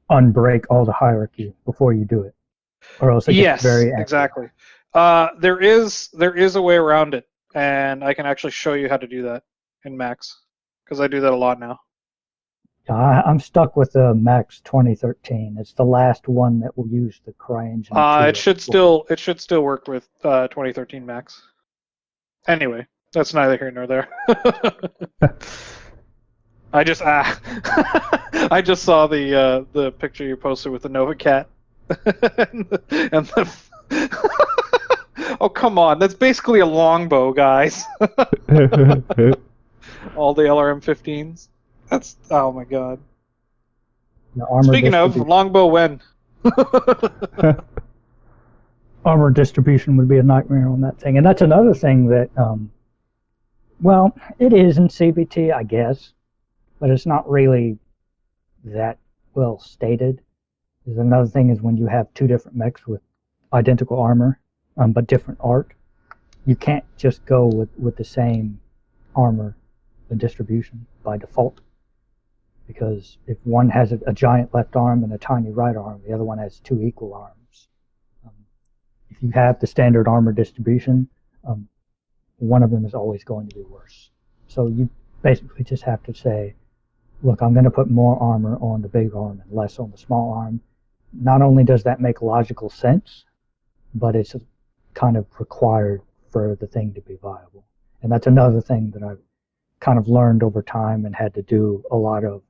unbreak all the hierarchy before you do it. or else it gets Yes, very angry. exactly. There is a way around it, and I can actually show you how to do that in Max, because I do that a lot now. I'm stuck with the Max 2013. It's the last one that will use the CryEngine 2. It should still work with 2013 Max. Anyway, that's neither here nor there. I just I just saw the picture you posted with the Nova Cat. and the oh, come on, that's basically a longbow, guys. All the LRM-15s. That's, oh my god. The armor Speaking of longbow, when? Armor distribution would be a nightmare on that thing, and that's another thing that, well, it is in CBT, I guess, but it's not really that well stated. There's another thing is when you have two different mechs with identical armor, but different art, you can't just go with the same armor, the distribution by default. Because if one has a giant left arm and a tiny right arm, the other one has two equal arms. If you have the standard armor distribution, one of them is always going to be worse. So you basically just have to say, look, I'm going to put more armor on the big arm and less on the small arm. Not only does that make logical sense, but it's kind of required for the thing to be viable. And that's another thing that I've kind of learned over time and had to do a lot of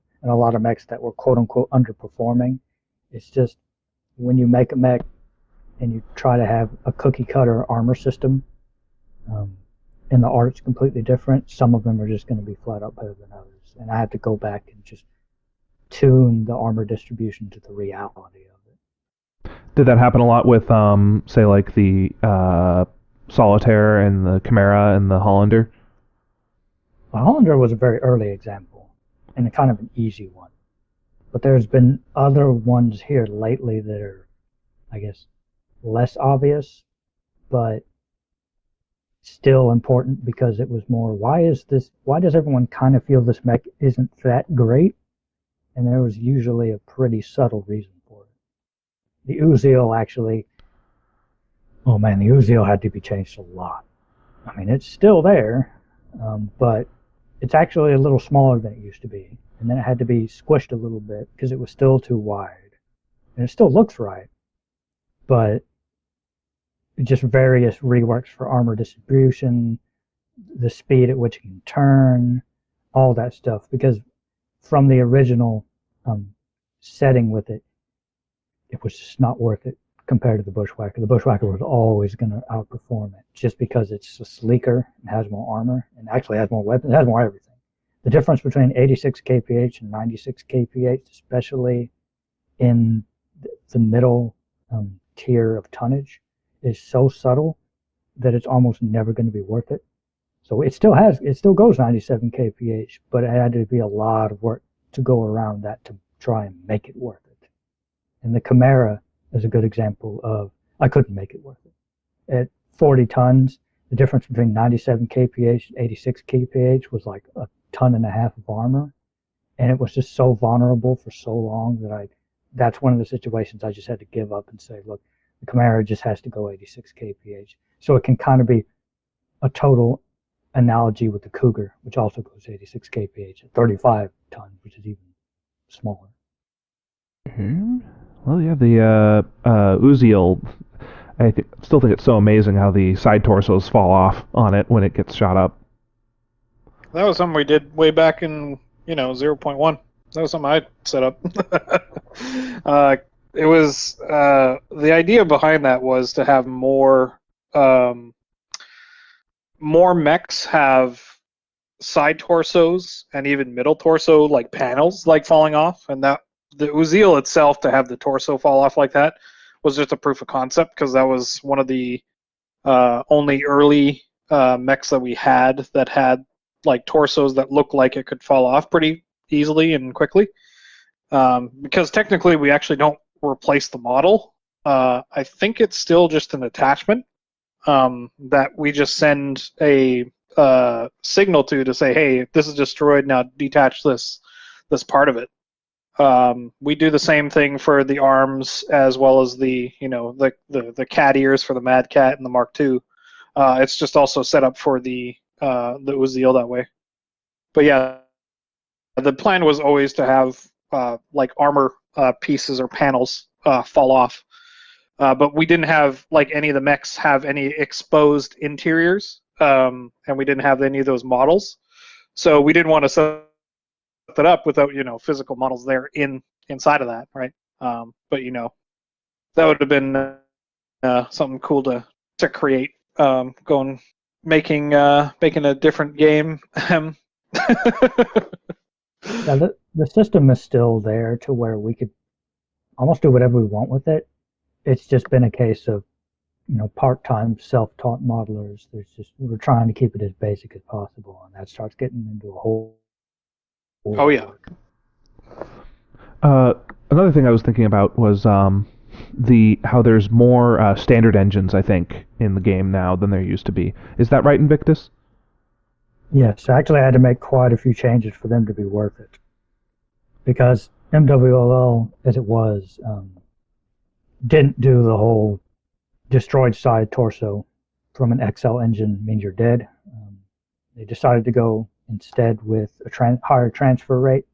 mechs that were quote-unquote underperforming. It's just when you make a mech and you try to have a cookie-cutter armor system, and the art's completely different, some of them are just going to be flat out better than others. And I had to go back and just tune the armor distribution to the reality of it. Did that happen a lot with, say, like the Solitaire and the Chimera and the Hollander? The Hollander was a very early example, and kind of an easy one. But there's been other ones here lately that are, I guess, less obvious, but still important because it was more, why does everyone kind of feel this mech isn't that great? And there was usually a pretty subtle reason for it. The Uziel actually, oh man, the Uziel had to be changed a lot. I mean, it's still there, but it's actually a little smaller than it used to be. And then it had to be squished a little bit because it was still too wide. And it still looks right, but just various reworks for armor distribution, the speed at which it can turn, all that stuff. Because from the original setting with it, it was just not worth it compared to the Bushwhacker. The Bushwhacker was always going to outperform it just because it's sleeker and has more armor and actually has more weapons, it has more everything. The difference between 86 kph and 96 kph, especially in the middle tier of tonnage, is so subtle that it's almost never going to be worth it. So it still goes 97 kph, but it had to be a lot of work to go around that to try and make it worth it. And the Chimera is a good example of, I couldn't make it worth it. At 40 tons, the difference between 97 kph and 86 kph was like a ton and a half of armor. And it was just so vulnerable for so long that that's one of the situations I just had to give up and say, look, the Chimera just has to go 86 kph. So it can kind of be a total analogy with the Cougar, which also goes 86 kph at 35 tons, which is even smaller. Mm-hmm. Well, yeah, the Uziel, still think it's so amazing how the side torsos fall off on it when it gets shot up. That was something we did way back in, 0.1. That was something I set up. It was the idea behind that was to have more mechs have side torsos and even middle torso like panels like falling off, and that the Uziel itself to have the torso fall off like that was just a proof of concept because that was one of the only early mechs that we had that had like torsos that looked like it could fall off pretty easily and quickly. Because technically we actually don't replace the model. I think it's still just an attachment that we just send a signal to say, hey, this is destroyed, now detach this part of it. We do the same thing for the arms as well as the the cat ears for the Mad Cat and the Mark II. It's just also set up for the Uziel that way. But yeah, the plan was always to have like armor pieces or panels fall off. But we didn't have like any of the mechs have any exposed interiors, and we didn't have any of those models. So we didn't want to set that up without physical models there inside of that, right? But that would have been something cool to create. Making a different game. Yeah, the system is still there to where we could almost do whatever we want with it. It's just been a case of, part-time self-taught modelers. We're trying to keep it as basic as possible, and that starts getting into a whole. Oh yeah. Another thing I was thinking about was how there's more standard engines, I think, in the game now than there used to be. Is that right, Invictus? Yes, actually, I had to make quite a few changes for them to be worth it. Because MWLL, as it was, didn't do the whole destroyed side torso from an XL engine means you're dead. They decided to go instead with a higher transfer rate.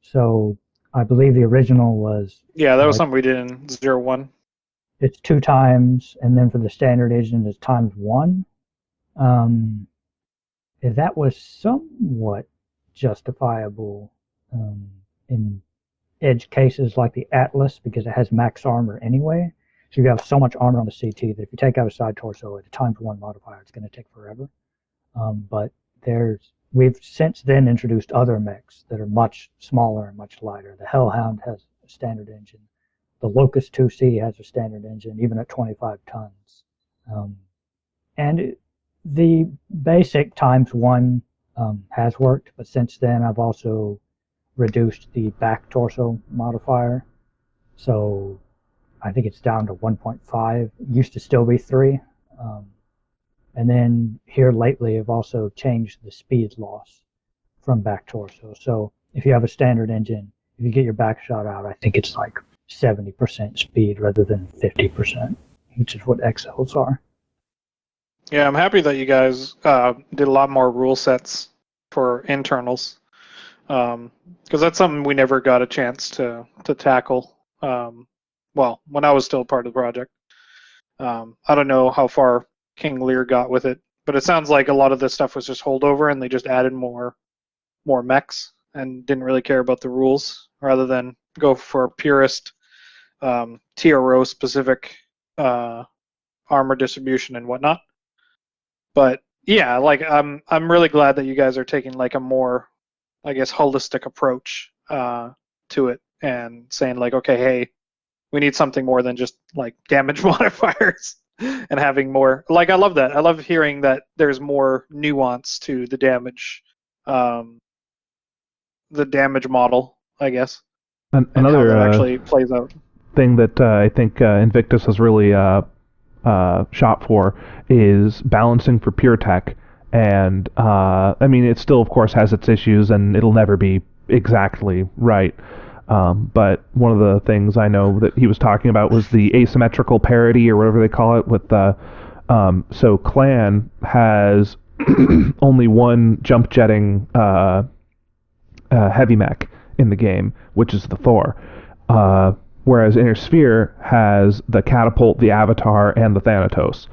So I believe the original was... Yeah, that was something we did in 0-1. It's 2 times, and then for the standard engine, it's ×1. That was somewhat justifiable in edge cases like the Atlas, because it has max armor anyway. So you have so much armor on the CT that if you take out a side torso at a ×1 modifier, it's going to take forever. But we've since then introduced other mechs that are much smaller and much lighter. The Hellhound has a standard engine. The Locust 2C has a standard engine, even at 25 tons. The basic ×1 has worked, but since then I've also reduced the back torso modifier. So I think it's down to 1.5. It used to still be 3. And then here lately I've also changed the speed loss from back torso. So if you have a standard engine, if you get your back shot out, I think it's like 70% speed rather than 50%, which is what XLs are. Yeah, I'm happy that you guys did a lot more rule sets for internals, because that's something we never got a chance to tackle. Well, when I was still part of the project. I don't know how far King Lear got with it, but it sounds like a lot of this stuff was just holdover, and they just added more mechs and didn't really care about the rules, rather than go for purist TRO specific armor distribution and whatnot. But yeah, like I'm really glad that you guys are taking like a more, I guess, holistic approach to it, and saying like, okay, hey, we need something more than just like damage modifiers, and having more. Like, I love that. I love hearing that there's more nuance to the damage model, I guess. Another and how that actually plays out. Thing that I think Invictus has really shot for is balancing for pure tech, and I mean, it still of course has its issues and it'll never be exactly right, but one of the things I know that he was talking about was the asymmetrical parity, or whatever they call it, with the so Clan has only one jump jetting heavy mech in the game, which is the Thor, whereas Inner Sphere has the Catapult, the Avatar, and the Thanatos,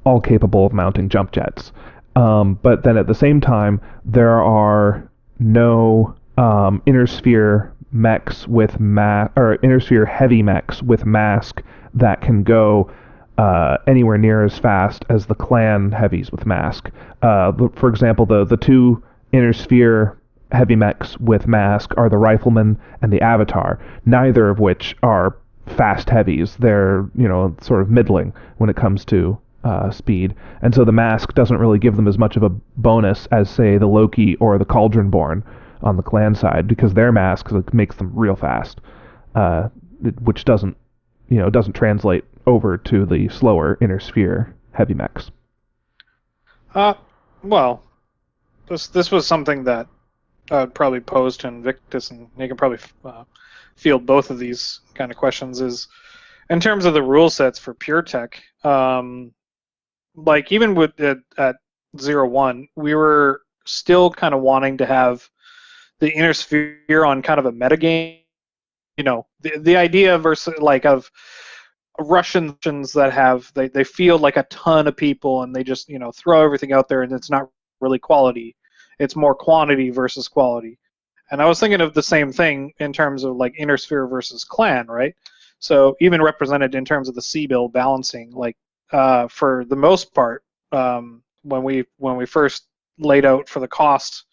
all capable of mounting jump jets. But then at the same time, there are no Inner Sphere mechs with or Inner Sphere heavy mechs with mask that can go anywhere near as fast as the Clan heavies with mask. For example, the 2 Inner Sphere heavy mechs with mask are the Rifleman and the Avatar, neither of which are fast heavies. They're, sort of middling when it comes to speed, and so the mask doesn't really give them as much of a bonus as, say, the Loki or the Cauldronborn on the Clan side, because their mask makes them real fast, which doesn't translate over to the slower Inner Sphere heavy mechs. Well, this was something that I would probably pose to Invictus, and they can probably field both of these kind of questions, is in terms of the rule sets for pure tech. Like even with at 0-1, we were still kind of wanting to have the inner sphere on kind of a metagame. You know, the idea versus like of Russians that have they field like a ton of people and they just throw everything out there, and it's not really quality. It's more quantity versus quality. And I was thinking of the same thing in terms of like inner sphere versus clan, right? So even represented in terms of the C-bill balancing, like for the most part, when we first laid out for the cost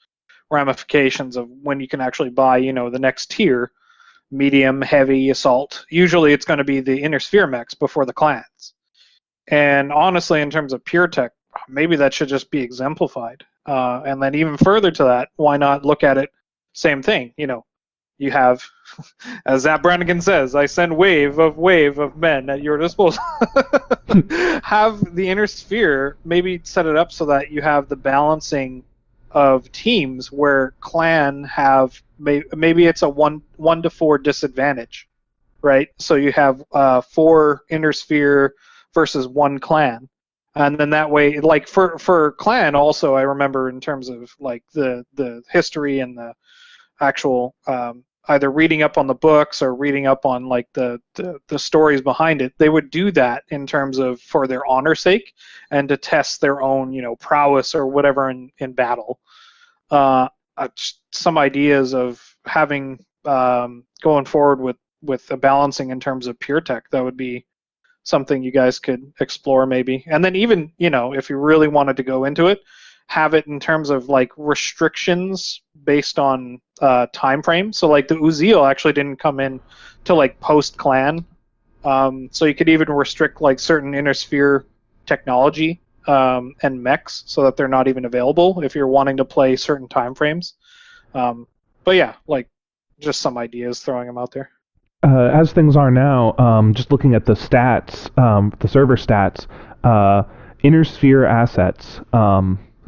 ramifications of when you can actually buy, the next tier, medium, heavy, assault. Usually it's going to be the inner sphere mechs before the clans. And honestly, in terms of pure tech, maybe that should just be exemplified. And then even further to that, why not look at it, same thing, you have, as Zap Brannigan says, I send wave of men at your disposal. Have the inner sphere, maybe set it up so that you have the balancing of teams where clan have maybe it's a 1-to-4 disadvantage, right? So you have 4 inner sphere versus 1 clan, and then that way, like for clan also, I remember in terms of like the history and the actual either reading up on the books or reading up on like the stories behind it, they would do that in terms of for their honor's sake and to test their own prowess or whatever in battle. Some ideas of having going forward with a balancing in terms of pure tech, that would be something you guys could explore maybe. And then even if you really wanted to go into it, have it in terms of like restrictions based on time frame. So like the Uziel actually didn't come in to like post clan, so you could even restrict like certain inner sphere technology and mechs so that they're not even available if you're wanting to play certain time frames. But yeah, like just some ideas, throwing them out there. As things are now, just looking at the stats, the server stats, inner sphere assets.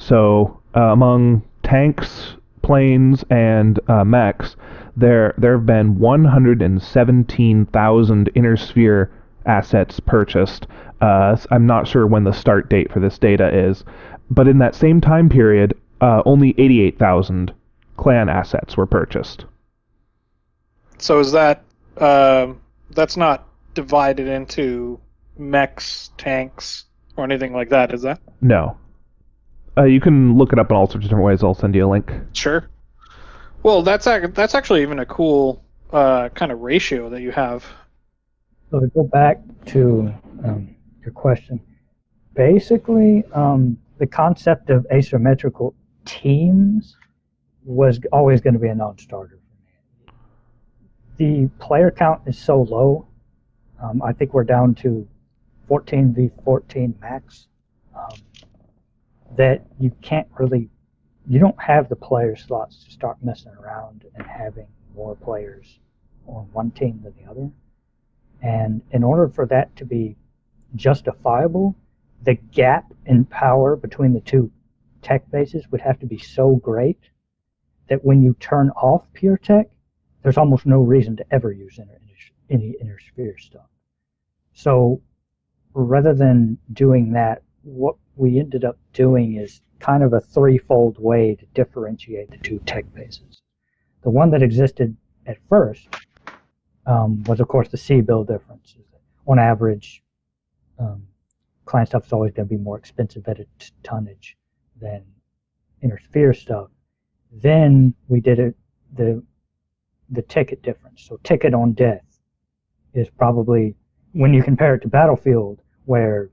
So among tanks, planes, and mechs, there have been 117,000 inner sphere assets purchased. I'm not sure when the start date for this data is, but in that same time period, only 88,000 clan assets were purchased. So is that that's not divided into mechs, tanks, or anything like that, is that? No. You can look it up in all sorts of different ways. I'll send you a link. Sure. Well, that's actually even a cool kind of ratio that you have. So to go back to your question, basically the concept of asymmetrical teams was always going to be a non-starter for me. The player count is so low. I think we're down to 14v14 max. That you don't have the player slots to start messing around and having more players on one team than the other. And in order for that to be justifiable, the gap in power between the two tech bases would have to be so great that when you turn off pure tech, there's almost no reason to ever use any inner sphere stuff. So rather than doing that, what we ended up doing is kind of a threefold way to differentiate the two tech bases. The one that existed at first was, of course, the C-bill difference. On average, clan stuff is always going to be more expensive at a tonnage than inner sphere stuff. Then we did the ticket difference. So ticket on death is probably, when you compare it to Battlefield, where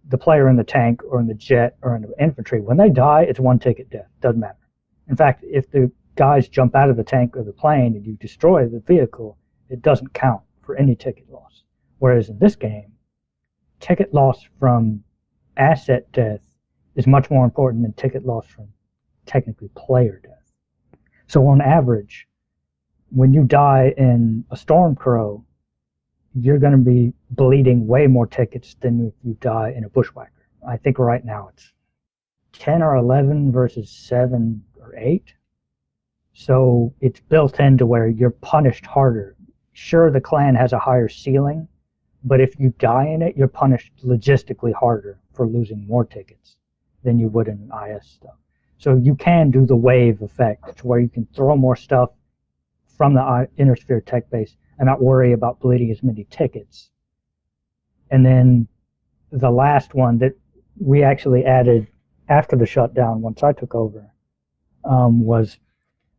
the player in the tank or in the jet or in the infantry, when they die, it's 1 ticket death. Doesn't matter. In fact, if the guys jump out of the tank or the plane and you destroy the vehicle, it doesn't count for any ticket loss. Whereas in this game, ticket loss from asset death is much more important than ticket loss from technically player death. So on average, when you die in a Stormcrow, you're going to be bleeding way more tickets than if you die in a Bushwhacker. I think right now it's 10 or 11 versus 7 or 8. So it's built into where you're punished harder. Sure, the clan has a higher ceiling, but if you die in it, you're punished logistically harder for losing more tickets than you would in IS stuff. So you can do the wave effect, where you can throw more stuff from the Inner Sphere tech base and not worry about bleeding as many tickets. And then the last one that we actually added after the shutdown, once I took over, was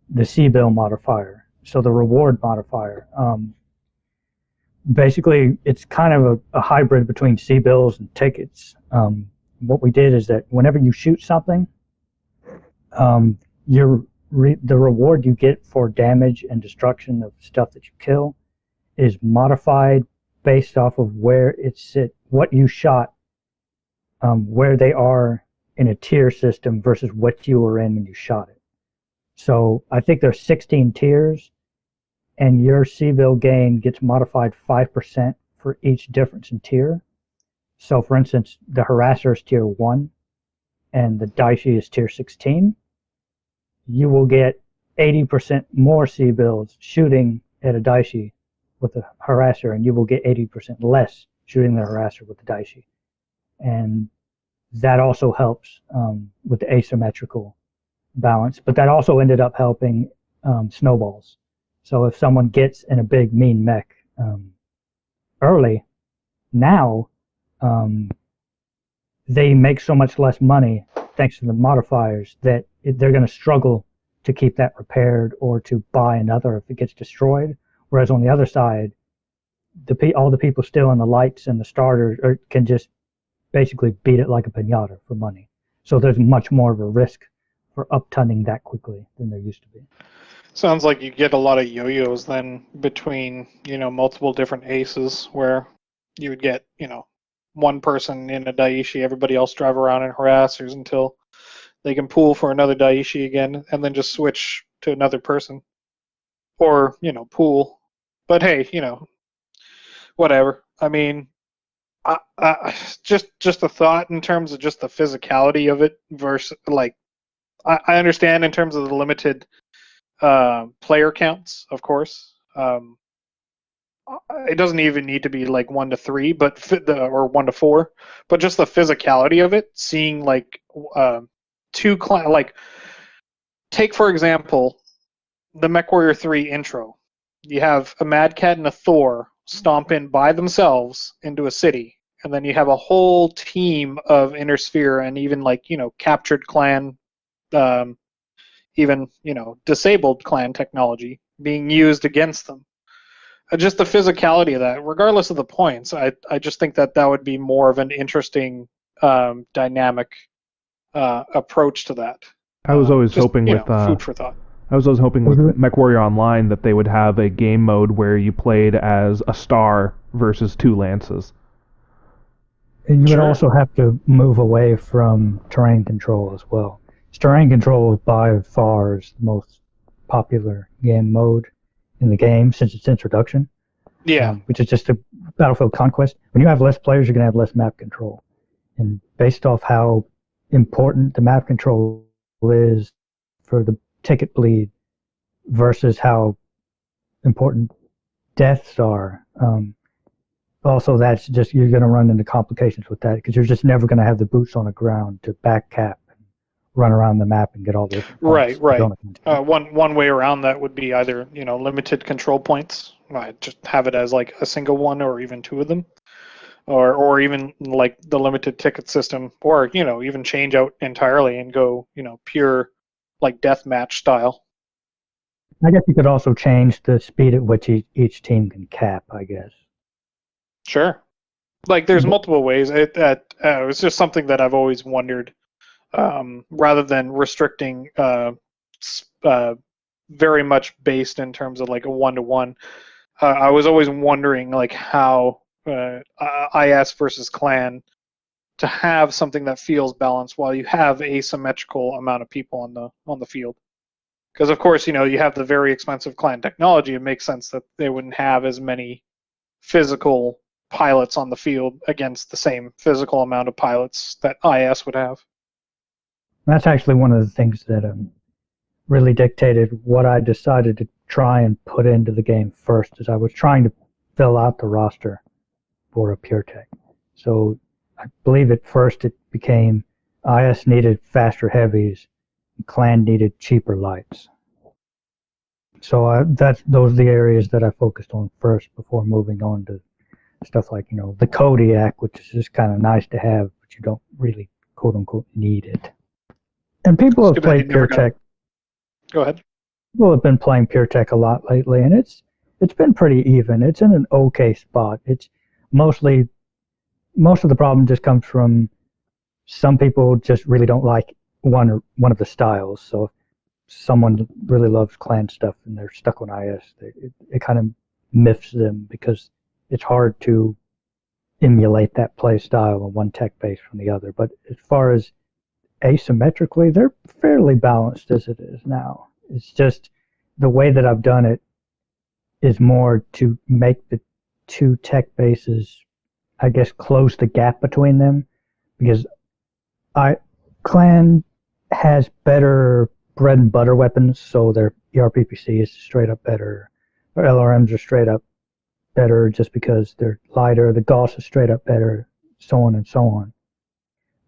the C-bill modifier. So the reward modifier. Basically, it's kind of a hybrid between C-bills and tickets. What we did is that whenever you shoot something, the reward you get for damage and destruction of stuff that you kill is modified based off of where it's what you shot, where they are in a tier system versus what you were in when you shot it. So I think there's 16 tiers, and your C-bill gain gets modified 5% for each difference in tier. So for instance, the Harasser is tier 1 and the Daishi is tier 16. You will get 80% more C-bills shooting at a Daishi with a Harasser, and you will get 80% less shooting the Harasser with the Daishi. And that also helps with the asymmetrical balance, but that also ended up helping snowballs. So if someone gets in a big mean mech early, now they make so much less money thanks to the modifiers that they're going to struggle to keep that repaired or to buy another if it gets destroyed. Whereas on the other side, all the people still in the lights and the starters can just basically beat it like a piñata for money. So there's much more of a risk for uptunning that quickly than there used to be. Sounds like you get a lot of yo-yos then between, multiple different aces, where you would get, one person in a Daishi, everybody else drive around in harassers until they can pool for another Daishi again, and then just switch to another person. Or, pool. But hey, whatever. I mean, just a thought in terms of just the physicality of it versus, I understand in terms of the limited player counts, of course. It doesn't even need to be 1 to 3, or 1 to 4, but just the physicality of it. Seeing two take for example the MechWarrior 3 intro. You have a Mad Cat and a Thor stomp in by themselves into a city, and then you have a whole team of Inner Sphere and even captured clan, even disabled clan technology being used against them. Just the physicality of that, regardless of the points, I just think that would be more of an interesting dynamic approach to that. I was always hoping with food for thought. I was always hoping with MechWarrior Online that they would have a game mode where you played as a star versus 2 lances. And you would also have to move away from terrain control as well. Terrain control by far is the most popular game mode in the game since its introduction. Yeah. Which is just a Battlefield Conquest. When you have less players, you're going to have less map control. And based off how important the map control is for the ticket bleed versus how important deaths are, also that's just, you're going to run into complications with that because you're just never going to have the boots on the ground to back cap and run around the map and get all the right. One way around that would be either limited control points, just have it as a single one or even 2 of them, or even the limited ticket system, or even change out entirely and go pure deathmatch style. I guess you could also change the speed at which each team can cap, I guess. Sure. There's multiple ways. It's just something that I've always wondered. Rather than restricting very much based in terms of a 1-to-1, I was always wondering how IS versus clan to have something that feels balanced while you have asymmetrical amount of people on the field. Because of course, you have the very expensive clan technology. It makes sense that they wouldn't have as many physical pilots on the field against the same physical amount of pilots that IS would have. That's actually one of the things that really dictated what I decided to try and put into the game first, as I was trying to fill out the roster for a PureTech. So I believe at first it became IS needed faster heavies, and Clan needed cheaper lights. So those are the areas that I focused on first before moving on to stuff like, the Kodiak, which is just kind of nice to have, but you don't really, quote unquote, need it. And people have played PureTech. Go ahead. People have been playing PureTech a lot lately, and it's been pretty even. It's in an okay spot. It's most of the problem just comes from some people just really don't like one of the styles. So if someone really loves Clan stuff and they're stuck on IS, it kind of miffs them because it's hard to emulate that play style on one tech base from the other. But as far as asymmetrically, they're fairly balanced as it is now. It's just the way that I've done it is more to make the two tech bases, I guess, close the gap between them, because Clan has better bread and butter weapons, so their ERPPC is straight up better. Their LRMs are straight up better just because they're lighter. The Gauss is straight up better, so on and so on.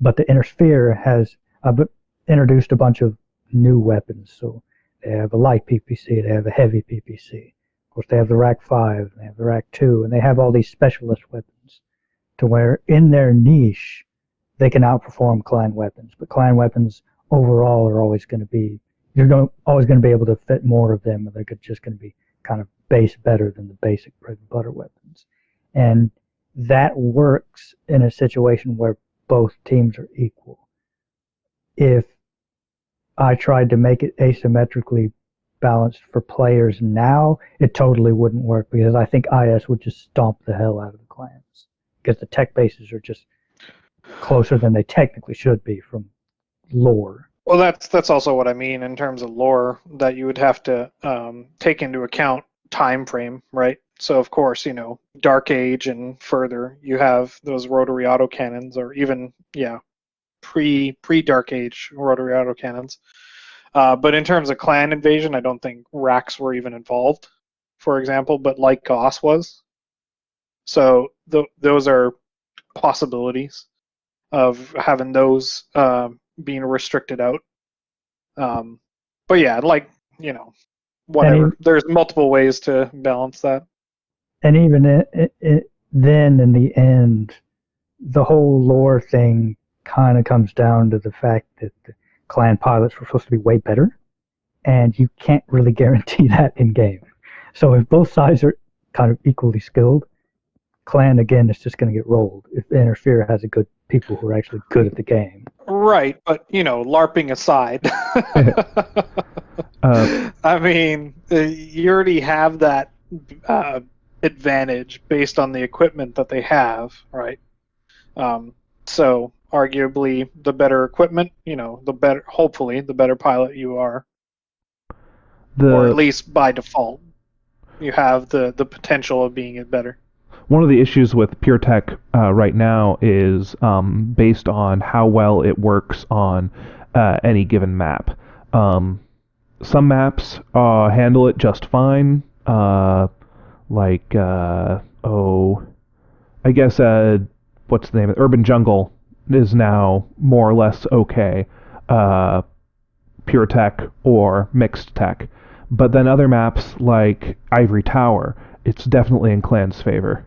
But the Inner Sphere I've introduced a bunch of new weapons. So they have a light PPC, they have a heavy PPC. Of course, they have the Rack 5, they have the Rack 2, and they have all these specialist weapons to where in their niche, they can outperform Clan weapons. But Clan weapons overall are always going to be, always going to be able to fit more of them, and they're just going to be kind of base better than the basic bread and butter weapons. And that works in a situation where both teams are equal. If I tried to make it asymmetrically balanced for players now, it totally wouldn't work, because I think IS would just stomp the hell out of the Clans, because the tech bases are just closer than they technically should be from lore. Well, that's also what I mean in terms of lore, that you would have to take into account time frame, right? So of course, Dark Age and further, you have those rotary autocannons, or even pre Dark Age rotary autocannons. But in terms of Clan invasion, I don't think racks were even involved, for example, but like Gauss was. So those are possibilities of having those being restricted out. But yeah, whatever. There's multiple ways to balance that. And even then, in the end, the whole lore thing kind of comes down to the fact that the Clan pilots were supposed to be way better, and you can't really guarantee that in game. So if both sides are kind of equally skilled, Clan again is just going to get rolled. If Interfere has a good people who are actually good at the game. Right, but LARPing aside, I mean, you already have that advantage based on the equipment that they have, right? So arguably, the better equipment, hopefully, the better pilot you are, or at least by default, you have the potential of being better. One of the issues with PureTech right now is based on how well it works on any given map. Some maps handle it just fine, I guess, what's the name of it? Urban Jungle is now more or less okay, PureTech or mixed tech. But then other maps like Ivory Tower, it's definitely in Clan's favor.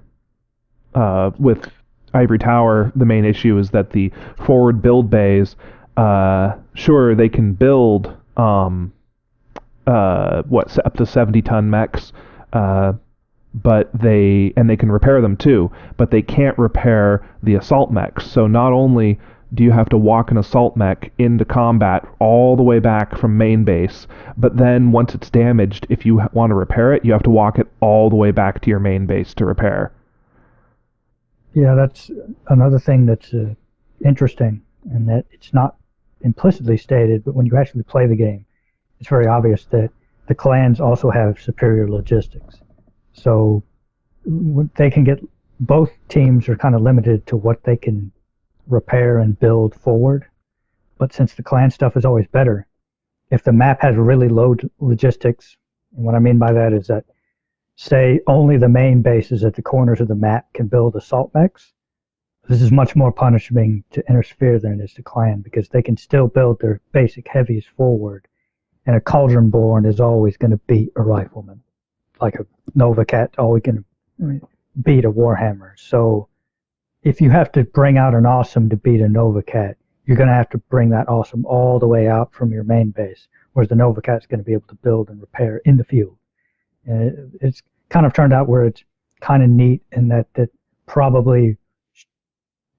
With Ivory Tower, the main issue is that the forward build bays, sure, they can build up to 70-ton mechs, but they can repair them too, but they can't repair the assault mechs. So not only do you have to walk an assault mech into combat all the way back from main base, but then once it's damaged, if you want to repair it, you have to walk it all the way back to your main base to repair. Yeah, that's another thing that's interesting, and that it's not implicitly stated, but when you actually play the game, it's very obvious that the Clans also have superior logistics. So they can get, both teams are kind of limited to what they can repair and build forward, but since the Clan stuff is always better, if the map has really low logistics, and what I mean by that is that, say, only the main bases at the corners of the map can build assault mechs, this is much more punishing to Intersphere than it is to Clan, because they can still build their basic heavies forward, and a Cauldron-born is always going to beat a Rifleman. Like a Nova Cat's always going to beat a Warhammer. So if you have to bring out an Awesome to beat a Nova Cat, you're going to have to bring that Awesome all the way out from your main base, whereas the Nova Cat's going to be able to build and repair in the field. And it's kind of turned out where it's kind of neat in that probably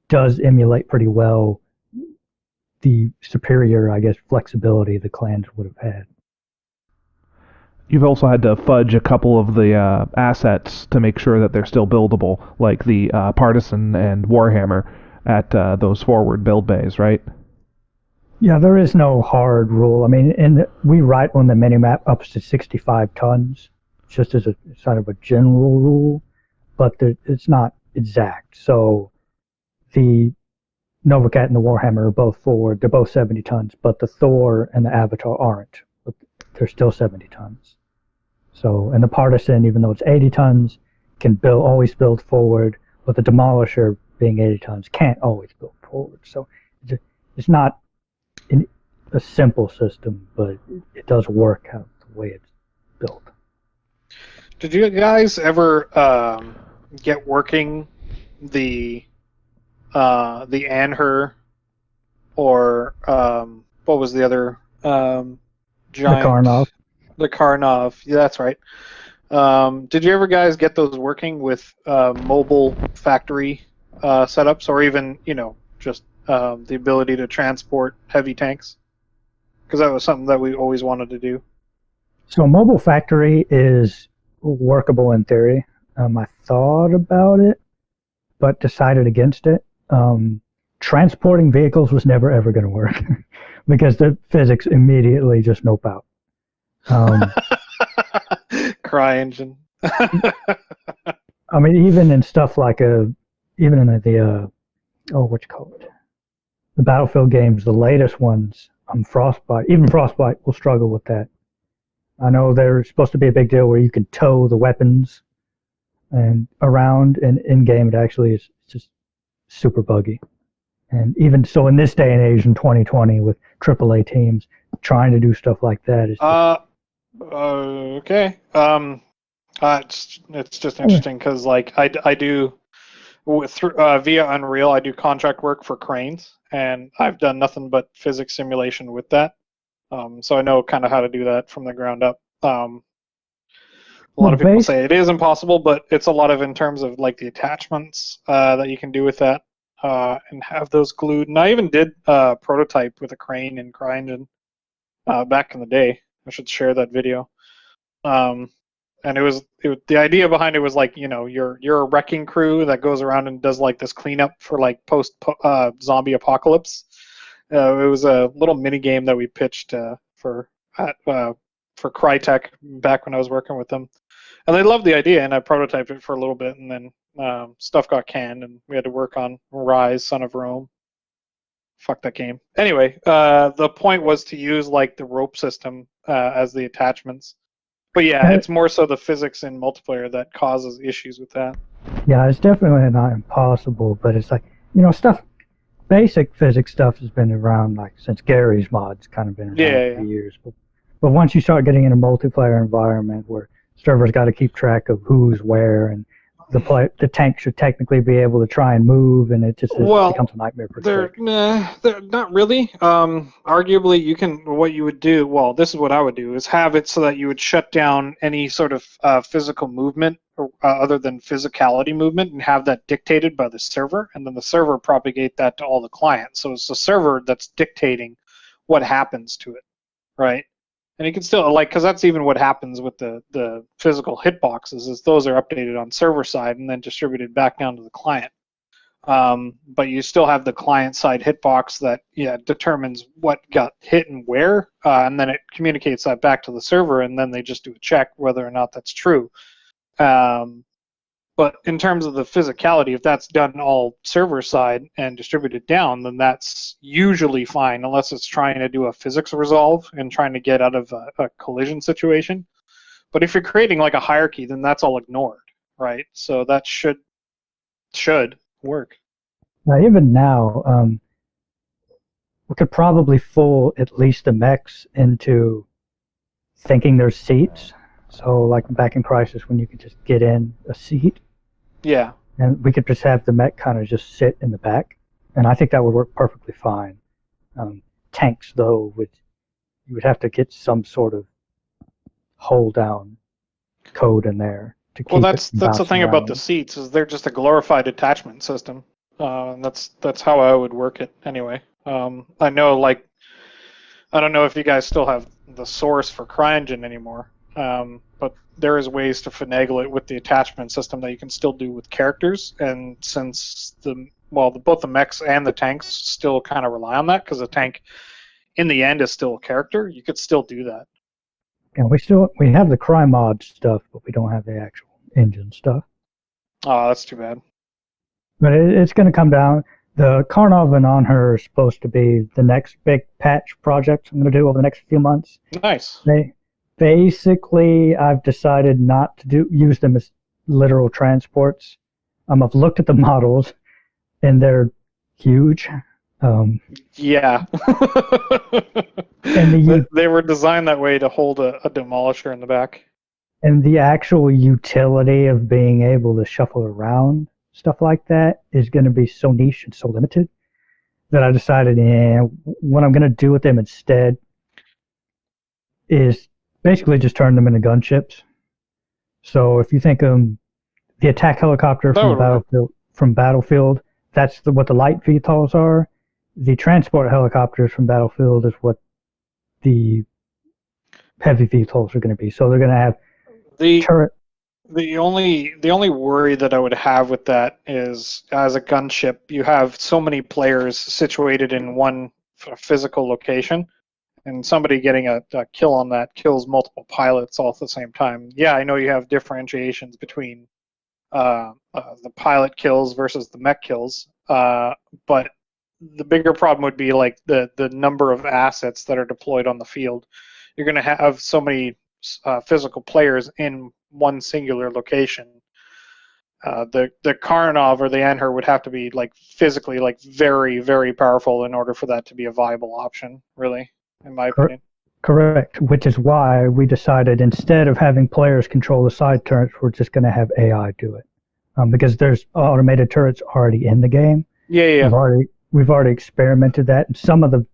does emulate pretty well the superior, I guess, flexibility the clans would have had. You've also had to fudge a couple of the assets to make sure that they're still buildable, like the Partisan and Warhammer at those forward build bays, right? Yeah, there is no hard rule. I mean, we write on the minimap up to 65 tons, just as a sort of a general rule, but it's not exact. So the Nova Cat and the Warhammer are both forward. They're both 70 tons, but the Thor and the Avatar aren't. But they're still 70 tons. So, and the Partisan, even though it's 80 tons, can always build forward, but the Demolisher, being 80 tons, can't always build forward. So it's not a simple system, but it does work out the way it's built. Did you guys ever get working the Anher, or what was the other giant? The Karnov. The Karnov. Yeah, that's right. Did you ever guys get those working with mobile factory setups, or even just the ability to transport heavy tanks? Because that was something that we always wanted to do. So a mobile factory is workable in theory. I thought about it, but decided against it. Transporting vehicles was never ever going to work because the physics immediately just nope out. CryEngine. I mean, even in stuff like what you call it? The Battlefield games, the latest ones, Frostbite, even Frostbite will struggle with that. I know there's supposed to be a big deal where you can tow the weapons and around, and in-game it actually is just super buggy. And even so, in this day and age, in 2020, with AAA teams trying to do stuff like that is okay. It's just interesting because I do via Unreal, I do contract work for cranes, and I've done nothing but physics simulation with that. So I know kind of how to do that from the ground up. A lot of people say it is impossible, but it's a lot of in terms of like the attachments that you can do with that and have those glued. And I even did a prototype with a crane in CryEngine back in the day. I should share that video. And the idea behind it was like, you're a wrecking crew that goes around and does like this cleanup for like post zombie apocalypse. It was a little mini game that we pitched for Crytek back when I was working with them, and they loved the idea. And I prototyped it for a little bit, and then stuff got canned, and we had to work on Rise, Son of Rome. Fuck that game. Anyway, the point was to use like the rope system as the attachments. But yeah, it's more so the physics in multiplayer that causes issues with that. Yeah, it's definitely not impossible, but it's like, basic physics stuff has been around like since Gary's mods kind of been around for years. But once you start getting in a multiplayer environment where servers got to keep track of who's where, and the tank should technically be able to try and move, and it becomes a nightmare for they're not really. Arguably, what you would do, well, this is what I would do, is have it so that you would shut down any sort of physical movement other than physicality movement, and have that dictated by the server, and then the server propagate that to all the clients. So it's the server that's dictating what happens to it, right? And you can still, because that's even what happens with the physical hitboxes, is those are updated on server side and then distributed back down to the client. But you still have the client side hitbox that determines what got hit and where, and then it communicates that back to the server, and then they just do a check whether or not that's true. But in terms of the physicality, if that's done all server side and distributed down, then that's usually fine, unless it's trying to do a physics resolve and trying to get out of a collision situation. But if you're creating like a hierarchy, then that's all ignored, right? So that should work. Now, even now, we could probably fool at least the mechs into thinking there's seats. So like back in Crysis when you could just get in a seat. Yeah. And we could just have the mech kind of just sit in the back. And I think that would work perfectly fine. Tanks, though, you would have to get some sort of hold down code in there to keep that's the thing about the seats, is they're just a glorified attachment system. And that's how I would work it anyway. I know, like, I don't know if you guys still have the source for CryEngine anymore, but there is ways to finagle it with the attachment system that you can still do with characters. And since both the mechs and the tanks still kind of rely on that, because the tank in the end is still a character, you could still do that. And we have the Cry mod stuff, but we don't have the actual engine stuff. Oh, that's too bad. But it's going to come down. The Karnov and On Her are supposed to be the next big patch project I'm going to do over the next few months. Nice. Basically, I've decided not to use them as literal transports. I've looked at the models, and they're huge. Yeah. And they were designed that way to hold a demolisher in the back. And the actual utility of being able to shuffle around stuff like that is going to be so niche and so limited that I decided, what I'm going to do with them instead is basically just turn them into gunships. So if you think the attack helicopter from Battlefield, that's what the light VTOLs are. The transport helicopters from Battlefield is what the heavy VTOLs are going to be. So they're going to have turret. The only worry that I would have with that is, as a gunship, you have so many players situated in one physical location, and somebody getting a kill on that kills multiple pilots all at the same time. Yeah, I know you have differentiations between the pilot kills versus the mech kills, but the bigger problem would be like the number of assets that are deployed on the field. You're going to have so many physical players in one singular location. The Karnov or the Anher would have to be like physically like very, very powerful in order for that to be a viable option, really, in my opinion. Correct, which is why we decided instead of having players control the side turrets, we're just going to have AI do it. Because there's automated turrets already in the game. Yeah. We've already experimented that, and some of the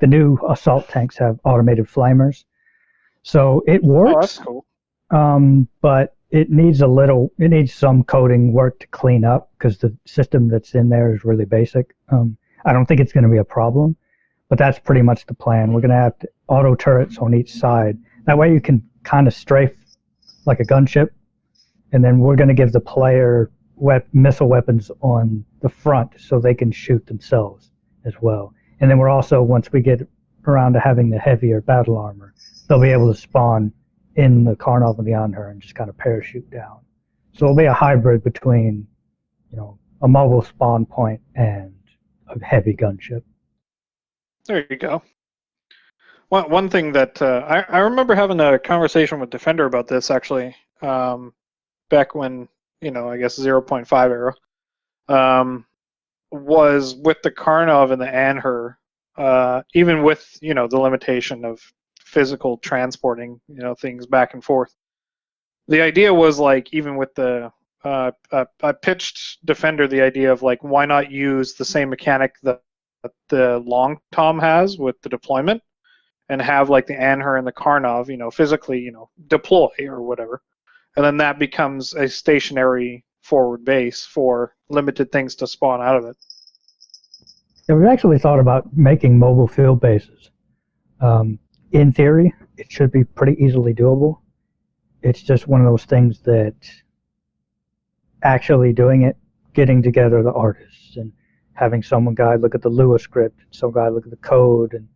new assault tanks have automated flamers. So it works. Oh, that's cool. But it needs some coding work to clean up because the system that's in there is really basic. I don't think it's going to be a problem, but that's pretty much the plan. We're going to have auto turrets on each side. That way you can kind of strafe like a gunship, and then we're going to give the player missile weapons on the front so they can shoot themselves as well. And then we're also, once we get around to having the heavier battle armor, they'll be able to spawn in the Karnov and the Anher and just kind of parachute down. So it'll be a hybrid between, a mobile spawn point and a heavy gunship. There you go. One thing that I remember having a conversation with Defender about this, actually, back when, I guess 0.5 era, was with the Karnov and the Anher, even with, the limitation of physical transporting, things back and forth. The idea was like, even with the, I pitched Defender the idea of like, why not use the same mechanic that the Long Tom has with the deployment, and have like the Anher and the Karnov, physically, deploy or whatever. And then that becomes a stationary forward base for limited things to spawn out of it. Yeah, we've actually thought about making mobile field bases. In theory, it should be pretty easily doable. It's just one of those things that actually doing it, getting together the artists and having some guy look at the Lua script, some guy look at the code, and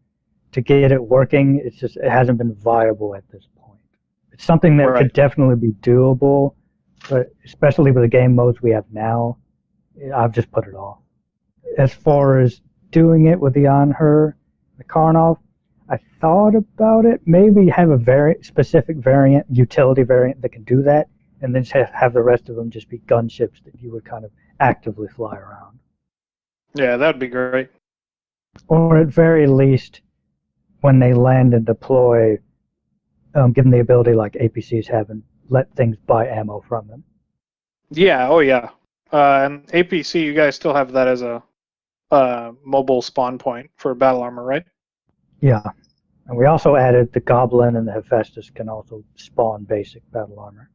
to get it working, it hasn't been viable at this point. It's something that could definitely be doable, but especially with the game modes we have now, I've just put it off. As far as doing it with the On-Her, the Karnov, I thought about it. Maybe have a very specific variant, utility variant that can do that, and then just have the rest of them just be gunships that you would kind of actively fly around. Yeah, that'd be great. Or at very least, when they land and deploy, give them the ability like APCs have and let things buy ammo from them. Yeah, oh yeah. And APC, you guys still have that as a mobile spawn point for battle armor, right? Yeah. And we also added the Goblin and the Hephaestus can also spawn basic battle armor.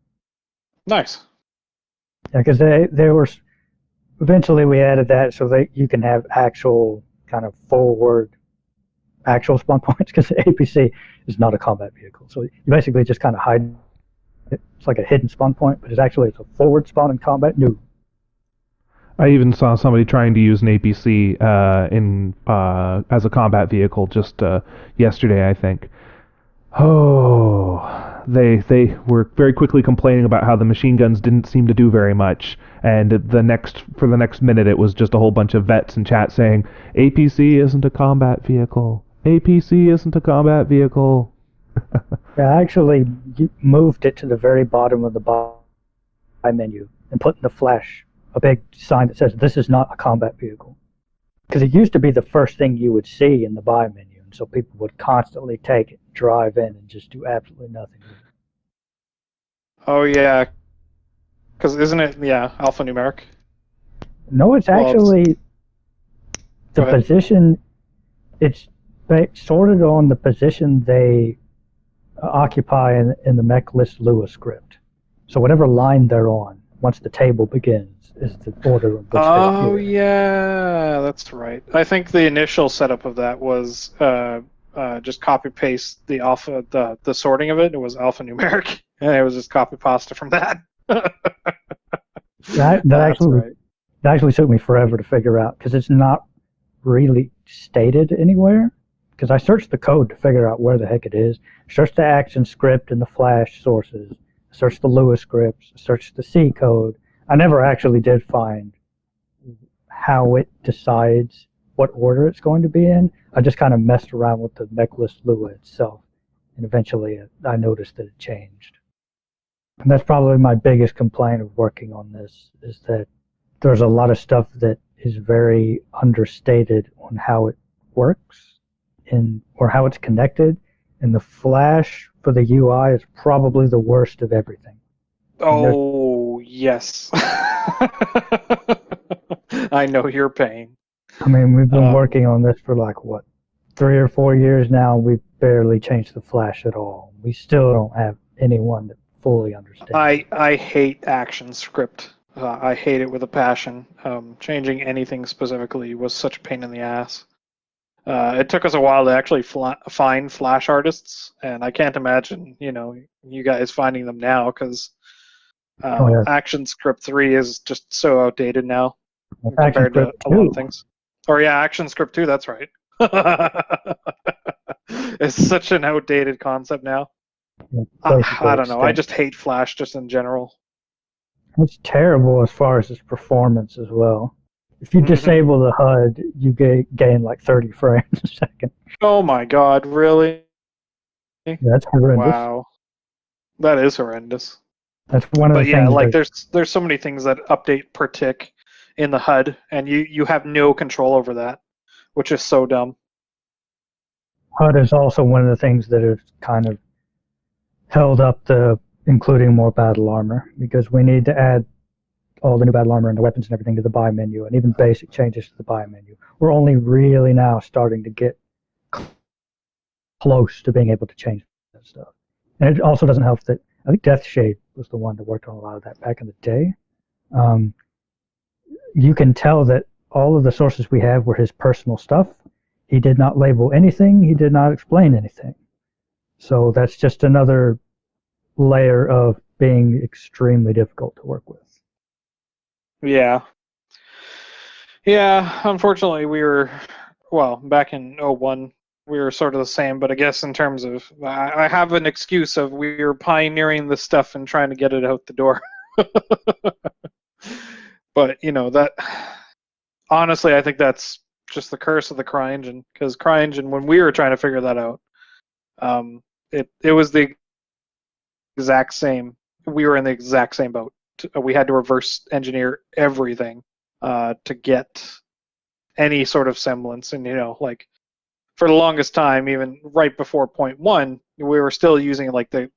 Nice. Yeah, because they were... Eventually we added that so that you can have actual kind of forward actual spawn points, because the APC is not a combat vehicle. So you basically just kind of hide. It's like a hidden spawn point, but it's a forward spawn in combat. No. I even saw somebody trying to use an APC as a combat vehicle just yesterday, I think. Oh, they were very quickly complaining about how the machine guns didn't seem to do very much, and for the next minute it was just a whole bunch of vets in chat saying APC isn't a combat vehicle. APC isn't a combat vehicle. Yeah, I actually moved it to the very bottom of the buy menu and put in the flash a big sign that says this is not a combat vehicle. Because it used to be the first thing you would see in the buy menu, and so people would constantly take it, drive in, and just do absolutely nothing with it. Oh yeah, because isn't it alphanumeric? No, it's actually the position. It's sorted on the position they occupy in the mech list Lua script. So whatever line they're on, once the table begins, is the order of which Oh yeah, that's right. I think the initial setup of that was just copy paste the alpha, the sorting of it. It was alphanumeric, and it was just copy pasta from that. that actually took me forever to figure out, because it's not really stated anywhere. Because I searched the code to figure out where the heck it is. Searched the action script and the flash sources. Searched the Lua scripts. Searched the C code. I never actually did find how it decides what order it's going to be in. I just kind of messed around with the mechlist Lua itself, and eventually I noticed that it changed. And that's probably my biggest complaint of working on this, is that there's a lot of stuff that is very understated on how it works or how it's connected, and the flash for the UI is probably the worst of everything. Oh, yes. I know your pain. I mean, we've been working on this for 3 or 4 years now. We've barely changed the flash at all. We still don't have anyone that fully understands. I hate action script. I hate it with a passion. Changing anything specifically was such a pain in the ass. It took us a while to actually find Flash artists, and I can't imagine, you guys finding them now, because ActionScript 3 is just so outdated now compared to a lot of things. Or ActionScript 2, that's right. It's such an outdated concept now. I don't know. I just hate Flash just in general. It's terrible as far as its performance as well. If you disable the HUD, you gain 30 frames a second. Oh my god, really? Yeah, that's horrendous. Wow. That is horrendous. That's one of the things. There's so many things that update per tick in the HUD, and you have no control over that, which is so dumb. HUD is also one of the things that has kind of held up including more battle armor, because we need to add all the new battle armor and the weapons and everything to the buy menu, and even basic changes to the buy menu. We're only really now starting to get close to being able to change that stuff. And it also doesn't help that I think Deathshade was the one that worked on a lot of that back in the day. You can tell that all of the sources we have were his personal stuff. He did not label anything. He did not explain anything. So that's just another layer of being extremely difficult to work with. Yeah. Yeah, unfortunately back in 01, we were sort of the same, but I guess in terms of, I have an excuse of we were pioneering the stuff and trying to get it out the door. But that honestly, I think that's just the curse of the CryEngine, because CryEngine, when we were trying to figure that out, it was the exact same. We were in the exact same boat. We had to reverse engineer everything to get any sort of semblance, and like for the longest time, even right before 0.1, we were still using like the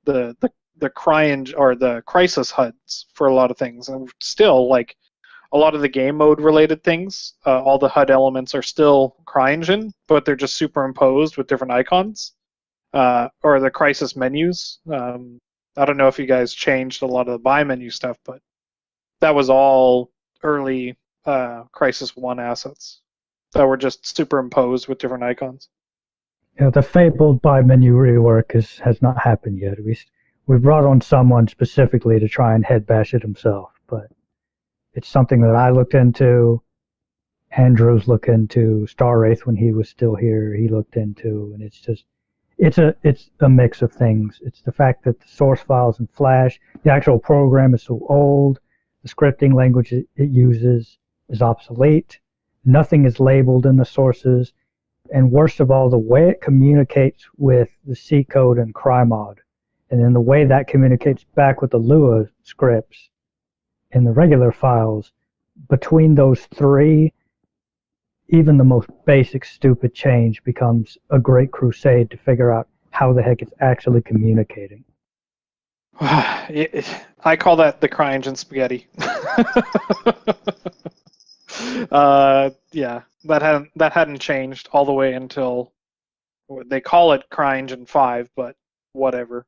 CryEngine or the Crysis HUDs for a lot of things, and still like a lot of the game mode related things, all the HUD elements are still CryEngine, but they're just superimposed with different icons, or the Crysis menus. I don't know if you guys changed a lot of the buy menu stuff, but that was all early Crysis 1 assets that were just superimposed with different icons. The fabled buy menu rework has not happened yet. We brought on someone specifically to try and head bash it himself, but it's something that I looked into, Andrews looked into, Star Wraith when he was still here, he looked into, and it's a mix of things. It's the fact that the source files in Flash, the actual program is so old, the scripting language it uses is obsolete, nothing is labeled in the sources, and worst of all, the way it communicates with the C code and CryMod, and then the way that communicates back with the Lua scripts in the regular files, between those three, even the most basic stupid change becomes a great crusade to figure out how the heck it's actually communicating. I call that the CryEngine spaghetti. Yeah, that hadn't changed all the way until they call it CryEngine 5, but whatever.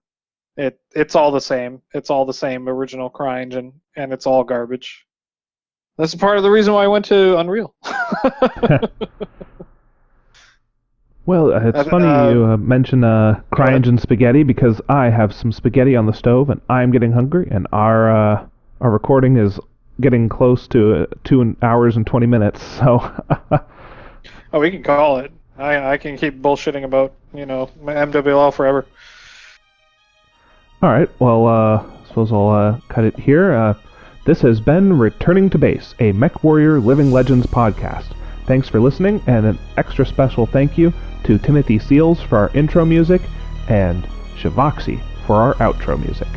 It's all the same. It's all the same original CryEngine, and it's all garbage. That's part of the reason why I went to Unreal. Well, it's funny you mention CryEngine spaghetti, because I have some spaghetti on the stove, and I'm getting hungry, and our recording is getting close to 2 hours and 20 minutes, so... Oh, we can call it. I can keep bullshitting about, MWLL forever. All right, well, I suppose I'll cut it here. This has been Returning to Base, a MechWarrior Living Legends podcast. Thanks for listening, and an extra special thank you to Timothy Seals for our intro music, and Shivoxy for our outro music.